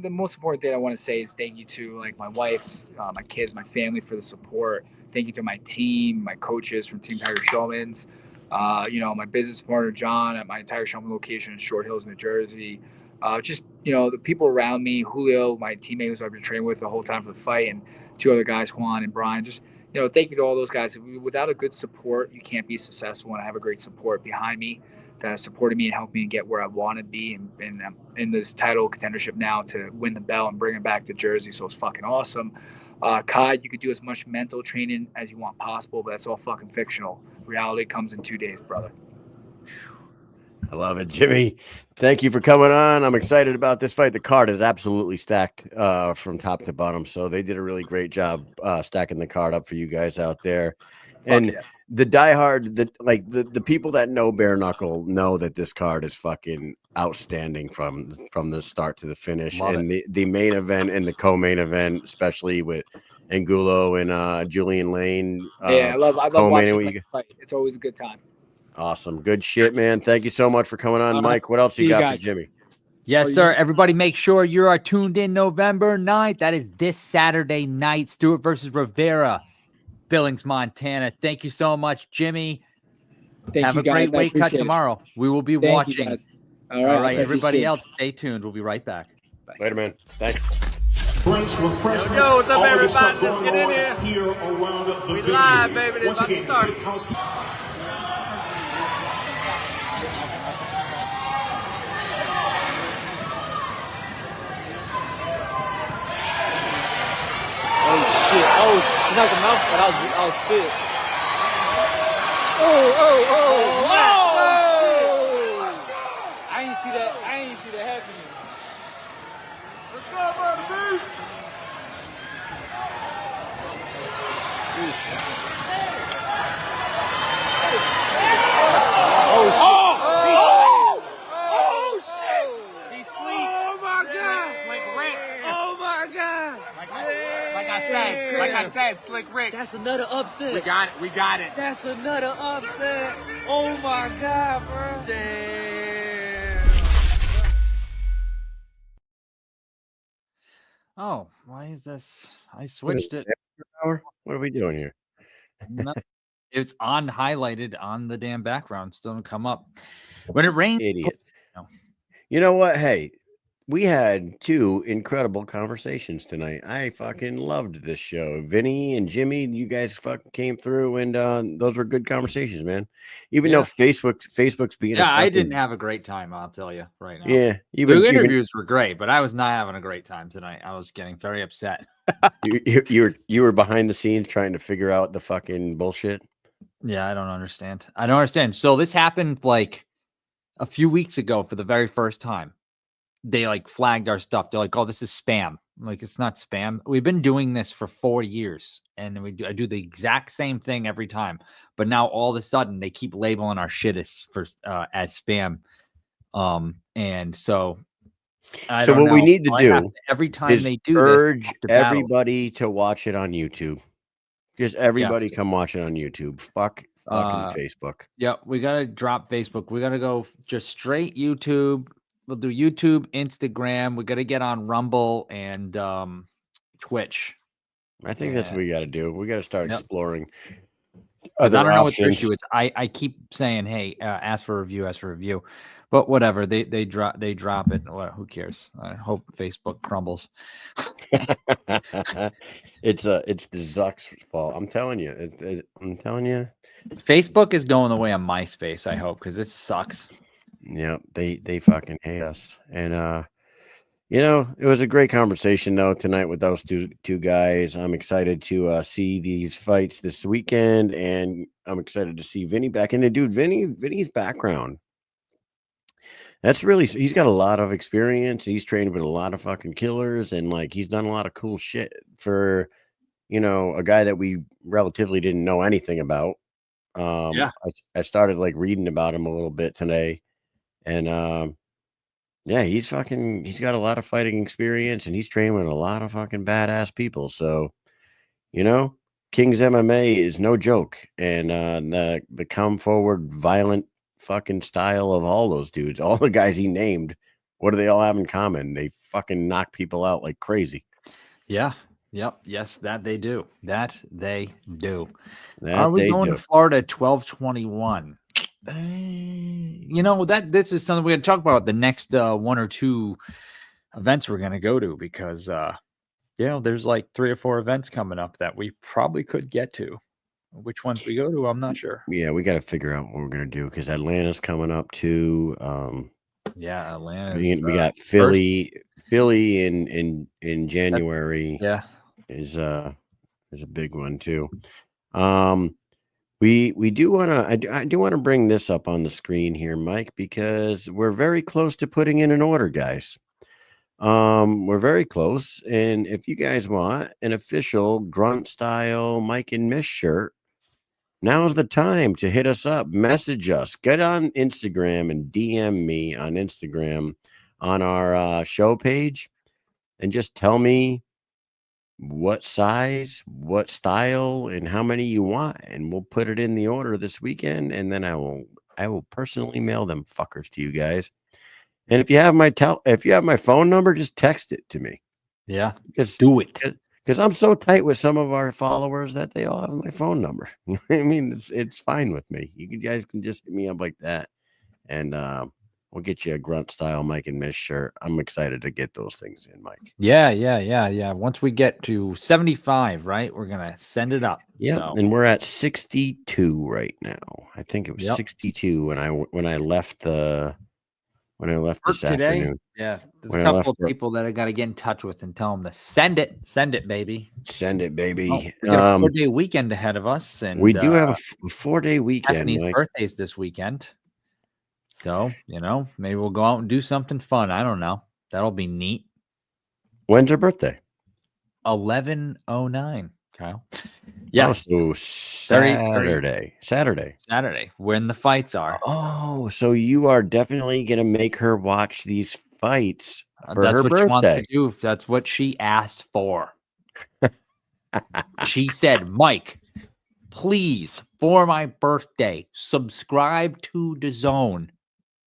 the most important thing I want to say is thank you to my wife, my kids, my family for the support. Thank you to my team, my coaches from Team Tiger Showmans, my business partner John at my Tiger Showman location in Short Hills, New Jersey. The people around me, Julio, my teammate who I've been training with the whole time for the fight, and two other guys, Juan and Brian. Thank you to all those guys. Without a good support, you can't be successful. And I have a great support behind me that have supported me and helped me get where I want to be and in this title contendership now to win the belt and bring it back to Jersey. So it's fucking awesome. Kai, you could do as much mental training as you want possible, but that's all fucking fictional. Reality comes in 2 days, brother. I love it, Jimmie. Thank you for coming on. I'm excited about this fight. The card is absolutely stacked from top to bottom. So they did a really great job stacking the card up for you guys out there. And the diehard, the people that know bare knuckle know that this card is fucking outstanding from the start to the finish. The main event and the co-main event, especially with Angulo and Julian Lane. I love watching that fight. It's always a good time. Awesome. Good shit, man. Thank you so much for coming on. Mike, what else you got for Jimmie? Yes, sir. Everybody make sure you are tuned in November 9th. That is this Saturday night. Stewart versus Rivera, Billings, Montana. Thank you so much, Jimmie. Have a great weight cut tomorrow. We will be watching. All right. Everybody else, stay tuned. We'll be right back. Bye. Later, man. Thanks. Yo, what's up, everybody? Let's get in here. We live, baby. It's about to start. Oh, you knocked him out, but I was spit. Oh, I ain't see that happening. Let's go, brother. Oh, shit. He's sweet. Oh, my God. Slick Rick. Oh, my God. Like I said, Slick Rick. That's another upset. We got it. That's another upset. Oh, my God, bro. Damn. Oh, why is this? I switched it. What are we doing here? It's highlighted on the damn background. Still don't come up. When it rains. Idiot. You know what? Hey, we had two incredible conversations tonight. I fucking loved this show. Vinny and Jimmie, you guys fucking came through, and those were good conversations, man. Even though Facebook's being I didn't have a great time, I'll tell you right now. Yeah, the interviews were great, but I was not having a great time tonight. I was getting very upset. you were behind the scenes trying to figure out the fucking bullshit. Yeah, I don't understand. So this happened like a few weeks ago for the very first time. They flagged our stuff. They're like, "Oh, this is spam." I'm like, it's not spam. We've been doing this for 4 years, and I do the exact same thing every time. But now all of a sudden, they keep labeling our shit as spam. And so I So don't what we know. need to I have do every time is they do this, I urge have to battle. everybody to watch it on YouTube. Just everybody Yes. come watch it on YouTube. Fucking Facebook. Yeah, we gotta drop Facebook. We gotta go just straight YouTube. We'll do YouTube, Instagram. We gotta get on Rumble and Twitch. I think that's what we got to do. We got to start Yep. exploring Because I other don't know what their options. issue is. I keep saying, hey, ask for a review, but whatever. They drop it. Well, who cares? I hope Facebook crumbles. It's the Zuck's fault. I'm telling you. I'm telling you. Facebook is going the way of MySpace. I hope because it sucks. Yeah, they fucking hate us. And it was a great conversation though tonight with those two guys. I'm excited to see these fights this weekend, and I'm excited to see Vinny back. And dude, Vinny's background. That's really, he's got a lot of experience. He's trained with a lot of fucking killers, and like he's done a lot of cool shit for a guy that we relatively didn't know anything about. Yeah. I started like reading about him a little bit today, and yeah, he's got a lot of fighting experience, and he's trained with a lot of fucking badass people. So, King's MMA is no joke. And the come forward, violent fucking style of all those dudes, all the guys he named, what do they all have in common? They fucking knock people out like crazy. Yeah. Yep. Yes, that they do. Are That we they going do. to Florida 12/21? This is something we're going to talk about the next 1 or 2 events we're going to go to, because there's like 3 or 4 events coming up that we probably could get to. Which ones we go to, I'm not sure. Yeah, we got to figure out what we're going to do, because Atlanta's coming up too. Yeah, Atlanta. We got Philly in January. Yeah, is a big one too. We do want to, I do want to bring this up on the screen here, Mike, because we're very close to putting in an order, guys. We're very close, and if you guys want an official grunt style Mike and Mish shirt, now's the time to hit us up, message us, get on Instagram and DM me on Instagram on our show page, and just tell me what size, what style, and how many you want, and we'll put it in the order this weekend, and then I will personally mail them fuckers to you guys. And if you have my phone number, just text it to me. Yeah, because do it. Because I'm so tight with some of our followers that they all have my phone number. I mean, it's fine with me. You guys can just hit me up like that, and we'll get you a grunt style Mike and Mish shirt. I'm excited to get those things in, Mike. Yeah. Once we get to 75, right, we're gonna send it up. Yeah, so. And we're at 62 right now. I think it was 62 when I left this afternoon. Yeah, there's a couple of people that I got to get in touch with and tell them to send it, baby. Send it, baby. Oh, we got a 4-day weekend ahead of us, and we do have a 4-day weekend. Stephanie's birthday's this weekend, so maybe we'll go out and do something fun. I don't know. That'll be neat. When's her birthday? 11/09. Kyle. Yes. Oh, so Saturday. When the fights are. Oh, so you are definitely gonna make her watch these fights for That's her what birthday. She wants to do. That's what she asked for. She said, Mike, please, for my birthday, subscribe to DAZN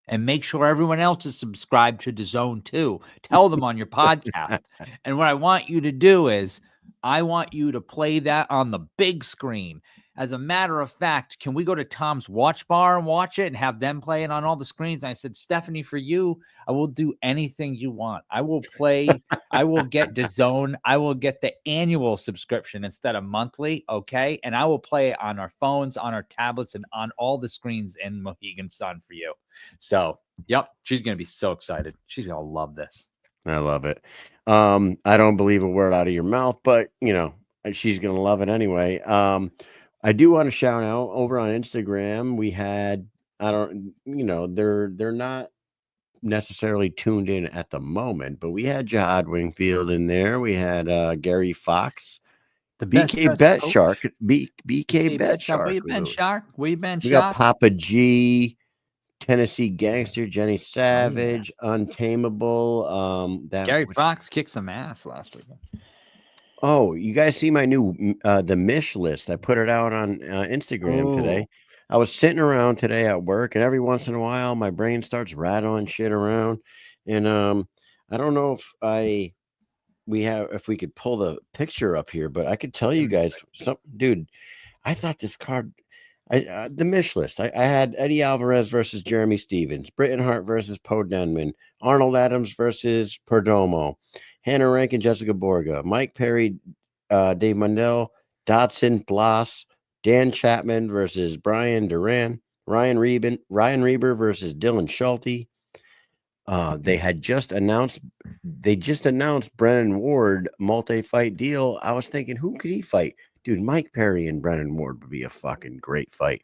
and make sure everyone else is subscribed to DAZN too. Tell them on your podcast. And what I want you to do is I want you to play that on the big screen. As a matter of fact, can we go to Tom's Watch Bar and watch it and have them play it on all the screens? And I said, Stephanie, for you, I will do anything you want. I will play. I will get DAZN. I will get the annual subscription instead of monthly. Okay. And I will play it on our phones, on our tablets, and on all the screens in Mohegan Sun for you. So, yep. She's going to be so excited. She's going to love this. I love it. I don't believe a word out of your mouth, but she's going to love it anyway. I do want to shout out over on Instagram. We had, they're not necessarily tuned in at the moment, but we had Jihad Wingfield in there. We had Gary Fox, the BK Bet Shark, BK Bet Shark. We've been Shark. We got Papa G, Tennessee Gangster, Jenny Savage, Untamable. Gary Fox kicked some ass last weekend. Oh, you guys see my new the Mish list? I put it out on Instagram today. I was sitting around today at work, and every once in a while, my brain starts rattling shit around. And I don't know if we could pull the picture up here, but I could tell you guys something, dude. I thought this card, the Mish list. I had Eddie Alvarez versus Jeremy Stevens, Britton Hart versus Poe Denman, Arnold Adams versus Perdomo, Hannah Rankin, Jessica Borga, Mike Perry, Dave Mundell, Dotson, Blas, Dan Chapman versus Brian Duran, Ryan Reber versus Dylan Schulte. They just announced Brennan Ward multi-fight deal. I was thinking, who could he fight? Dude, Mike Perry and Brennan Ward would be a fucking great fight.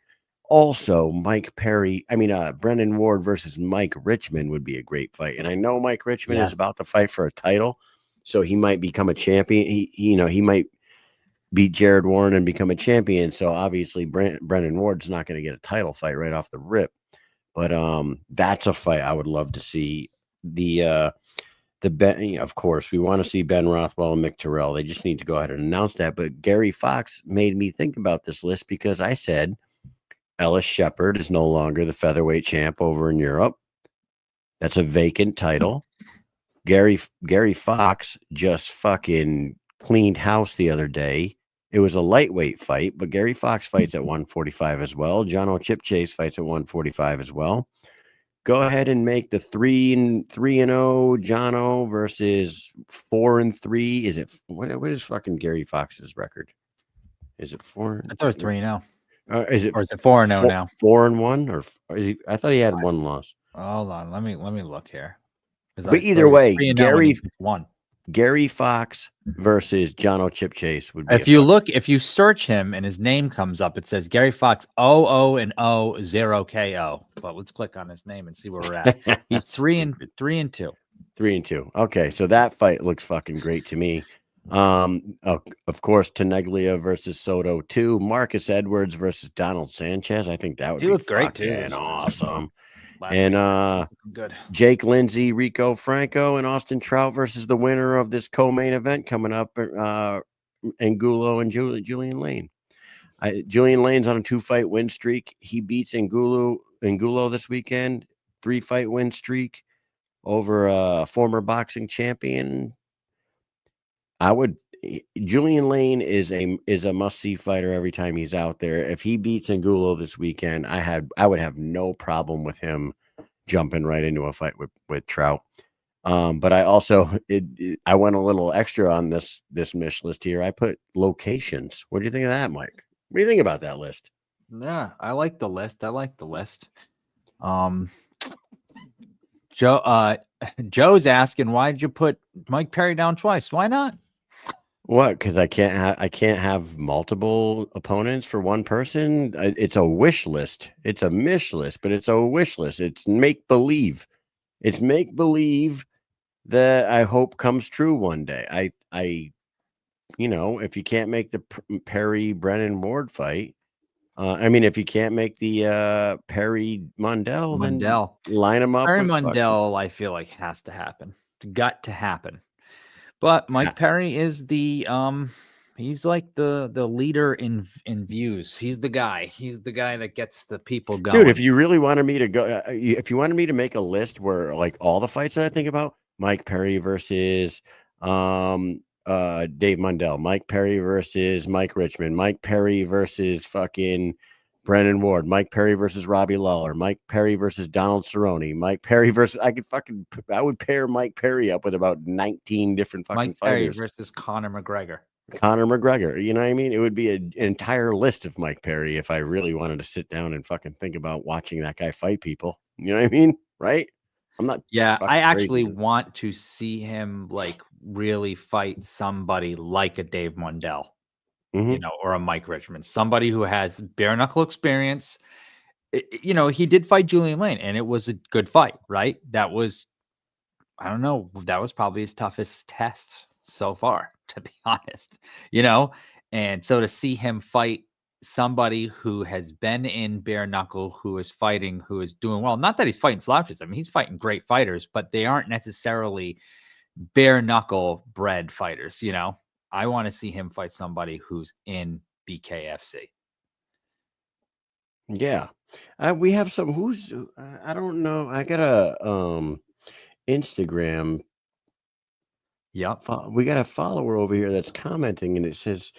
Also, Brennan Ward versus Mike Richmond would be a great fight. And I know Mike Richmond is about to fight for a title, so he might become a champion. He might beat Jared Warren and become a champion. So obviously, Brennan Ward's not going to get a title fight right off the rip. But that's a fight I would love to see. Of course, we want to see Ben Rothwell and Mick Terrell. They just need to go ahead and announce that. But Gary Fox made me think about this list because I said Ellis Shepard is no longer the featherweight champ over in Europe. That's a vacant title. Gary Fox just fucking cleaned house the other day. It was a lightweight fight, but Gary Fox fights at 145 as well. Jono Chipchase fights at 145 as well. Go ahead and make the 3-0 Jono versus 4-3. Is it what is fucking Gary Fox's record? Is it 4? I thought it was 3-0. Is it 4-0 now? 4-1 or is he? I thought he had one loss. Hold on, let me look here. But either way, Gary Fox versus Jono Chipchase would be. If you search him and his name comes up, it says Gary Fox 0-0-0 0-KO. But let's click on his name and see where we're at. He's 3-2. 3-2. Okay, so that fight looks fucking great to me. Of course, Tenaglia versus Soto 2, Marcus Edwards versus Donald Sanchez. I think that would be great too. Awesome. Good. Jake Lindsay, Rico Franco, and Austin Trout versus the winner of this co-main event coming up, Angulo and Julian Lane. Julian Lane's on a 2-fight win streak. He beats Angulo this weekend, 3-fight win streak over a former boxing champion. Julian Lane is a must-see fighter every time he's out there. If he beats Angulo this weekend, I would have no problem with him jumping right into a fight with Trout. But I also I went a little extra on this Mish list here. I put locations. What do you think of that, Mike? What do you think about that list? Yeah, I like the list. Joe's asking, why did you put Mike Perry down twice? Why not? What? Because I can't have multiple opponents for one person. It's a wish list. It's a Mish list, but it's a wish list. It's make believe. It's make believe that I hope comes true one day. If you can't make the Perry Brennan Ward fight, if you can't make the Perry Mundell, then line them up. Perry Mundell, I feel like has to happen. Got to happen. But Mike Perry is he's like the leader in views. He's the guy. He's the guy that gets the people going. Dude, if you really wanted me to go, if you wanted me to make a list where like all the fights that I think about, Mike Perry versus Dave Mundell, Mike Perry versus Mike Richmond, Mike Perry versus fucking Brennan Ward, Mike Perry versus Robbie Lawler, Mike Perry versus Donald Cerrone, Mike Perry versus I would pair Mike Perry up with about 19 different fucking Mike fighters. Perry versus Conor McGregor. You know what I mean? It would be an entire list of Mike Perry if I really wanted to sit down and fucking think about watching that guy fight people. You know what I mean? Right? I'm not. Yeah, I actually want to see him like really fight somebody like a Dave Mundell. Or a Mike Richmond, somebody who has bare knuckle experience. He did fight Julian Lane and it was a good fight, right? That was probably his toughest test so far, to be honest, and so to see him fight somebody who has been in bare knuckle, who is fighting, who is doing well. Not that he's fighting slouches. I mean, he's fighting great fighters, but they aren't necessarily bare knuckle bred fighters. You know, I want to see him fight somebody who's in BKFC. Yeah. We have some who's I don't know. I got a Instagram. Yep. We got a follower over here that's commenting, and it says,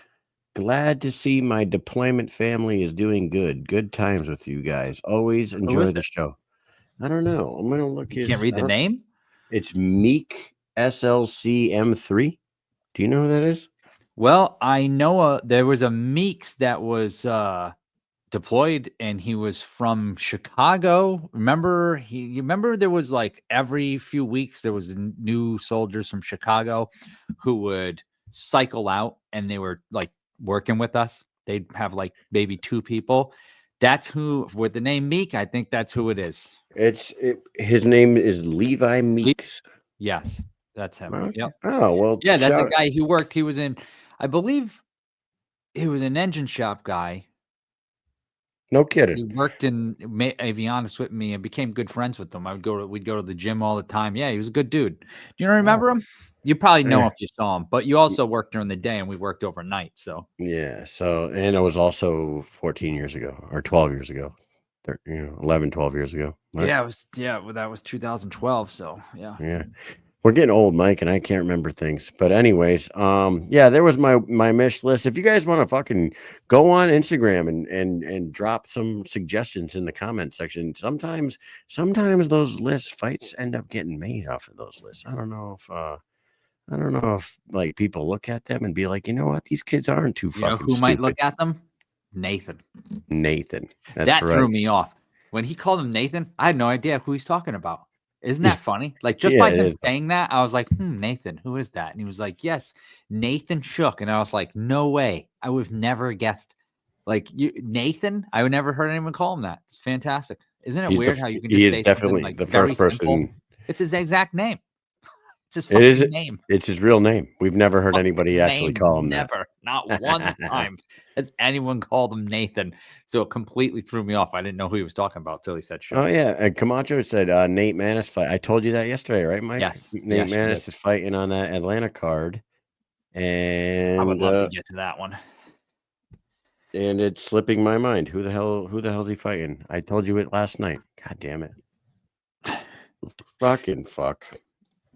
"Glad to see my deployment family is doing good. Good times with you guys. Always enjoy is the it? show." I don't know. I'm gonna look. You can't read the name? It's Meek SLCM3. Do you know who that is? Well, I know there was a Meeks that was deployed, and he was from Chicago. Remember, you remember there was like every few weeks there was new soldiers from Chicago who would cycle out, and they were like working with us. They'd have like maybe 2 people. That's who, with the name Meek, I think that's who it is. His name is Levi Meeks. Yes, that's him. Okay. Yep. Oh, well, Yeah, that's a guy who worked. He was in, I believe, he was an engine shop guy. No He kidding. worked in avionics with me and became good friends with him. We'd go to the gym all the time. Yeah, he was a good dude. Do you remember him? You probably know if you saw him, but you also worked during the day, and we worked overnight. So Yeah. So, and it was also 14 years ago or 12 years ago, 11, 12 years ago. Right? yeah, well, that was 2012. So yeah. Yeah. We're getting old, Mike, and I can't remember things. But anyways, yeah, there was my Mish list. If you guys want to fucking go on Instagram and drop some suggestions in the comment section, sometimes those lists fights end up getting made off of those lists. I don't know if like people look at them and be like, you know what, these kids aren't too You know fucking who stupid. might look at them? Nathan. That's That right. threw me off. When he called him Nathan, I had no idea who he's talking about. Isn't that funny? Like, just by him saying that, I was like, Nathan, who is that? And he was like, yes, Nathan Shook. And I was like, no way. I would have never guessed. Like, Nathan? I would never heard anyone call him that. It's fantastic. Isn't it weird how you can just say definitely something like the very first simple? person. It's his exact name. It's his fucking name. It's his real name. We've never heard anybody actually call him Never. that. Not one time has anyone called him Nathan. So it completely threw me off. I didn't know who he was talking about till he said shit. Oh yeah, and Camacho said Nate Manis fight. I told you that yesterday, right, Mike? Yes. Nate Manis is fighting on that Atlanta card, and I would love to get to that one. And it's slipping my mind. Who the hell is he fighting? I told you it last night. God damn it! Fucking fuck.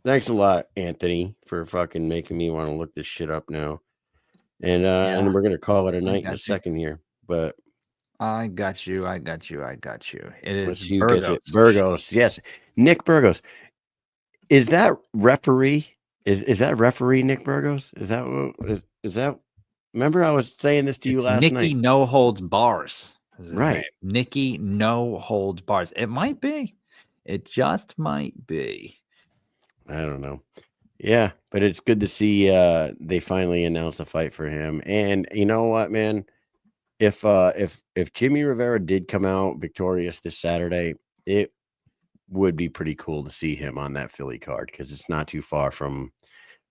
Thanks a lot, Anthony, for fucking making me want to look this shit up now. And and we're gonna call it a night in a second here. But I got you. It is Burgos. Burgos, yes. Nick Burgos. Is that referee? Is that referee Nick Burgos? Is that remember I was saying this to you last night? Nicky No Holds Bars. Right. Nicky No Holds Bars. It might be. It just might be. I don't know. Yeah, but it's good to see they finally announced a fight for him. And you know what, man? If Jimmie Rivera did come out victorious this Saturday, it would be pretty cool to see him on that Philly card because it's not too far from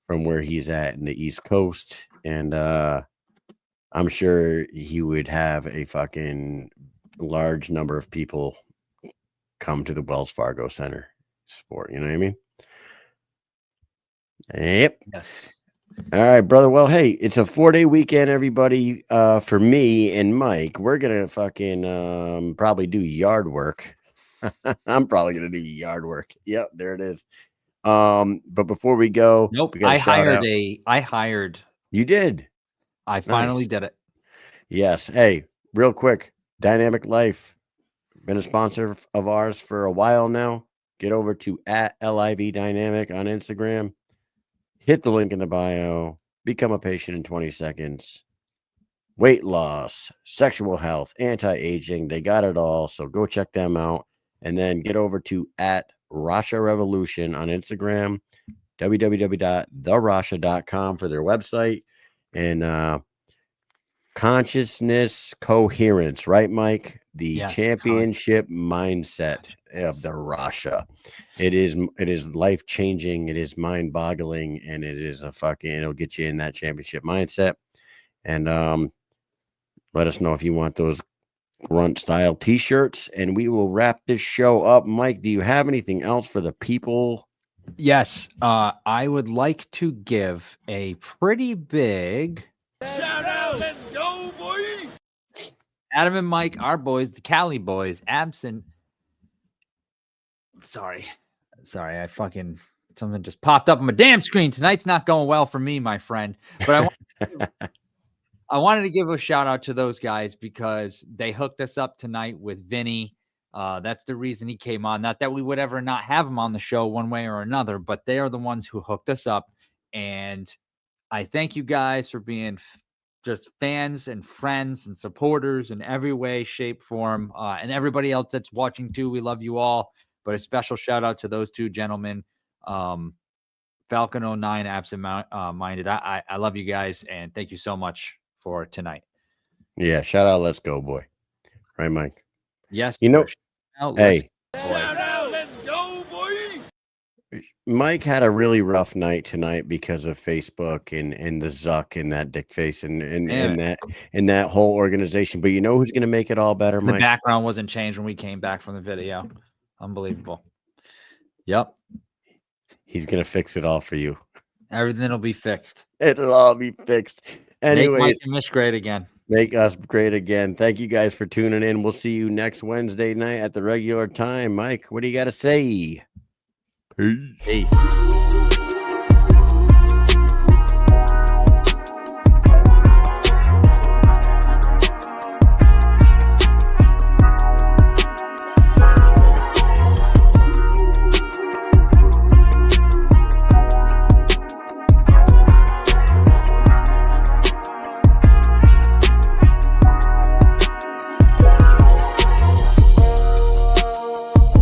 where he's at in the East Coast. And I'm sure he would have a fucking large number of people come to the Wells Fargo Center sport. You know what I mean? Yep. Yes. All right, brother. Well, hey, it's a 4-day weekend, everybody. For me and Mike, we're gonna fucking probably do yard work. I'm probably gonna do yard work. Yep, there it is. But before we go, nope. I hired. You did. I finally did it. Yes. Hey, real quick, Dynamic Life been a sponsor of ours for a while now. Get over to @LIV Dynamic on Instagram. Hit the link in the bio. Become a patient in 20 seconds. Weight loss, sexual health, anti-aging. They got it all. So go check them out. And then get over to @Rasha Revolution on Instagram. www.therasha.com for their website. And consciousness coherence, right, Mike? The championship mindset of the Rasha. It is life changing. It is mind boggling, and it is it'll get you in that championship mindset. And Let us know if you want those grunt style t-shirts, and we will wrap this show up. Mike, do you have anything else for the people? Yes, I would like to give a pretty big Shout out, let's go, boy. Adam and Mike, our boys, the Cali boys, absent. Sorry, I fucking something just popped up on my damn screen. Tonight's not going well for me, my friend. But I wanted to give a shout out to those guys because they hooked us up tonight with Vinny. That's the reason he came on. Not that we would ever not have him on the show one way or another, but they are the ones who hooked us up. And I thank you guys for being just fans and friends and supporters in every way, shape, form. And everybody else that's watching too. We love you all. But a special shout out to those two gentlemen. Falcon 09, absent minded. I love you guys and thank you so much for tonight. Yeah, shout out, let's go, boy. Right, Mike? Yes. You know, hey, Shout out, let's go, boy. Mike had a really rough night tonight because of Facebook and the Zuck and that dick face and that whole organization. But you know who's going to make it all better, the Mike? background wasn't changed when we came back from the video. Unbelievable. Yep. He's going to fix it all for you. Everything will be fixed. It'll all be fixed. Anyways, make Mike and Mish great again. Make us great again. Thank you guys for tuning in. We'll see you next Wednesday night at the regular time. Mike, what do you got to say? Peace. Peace.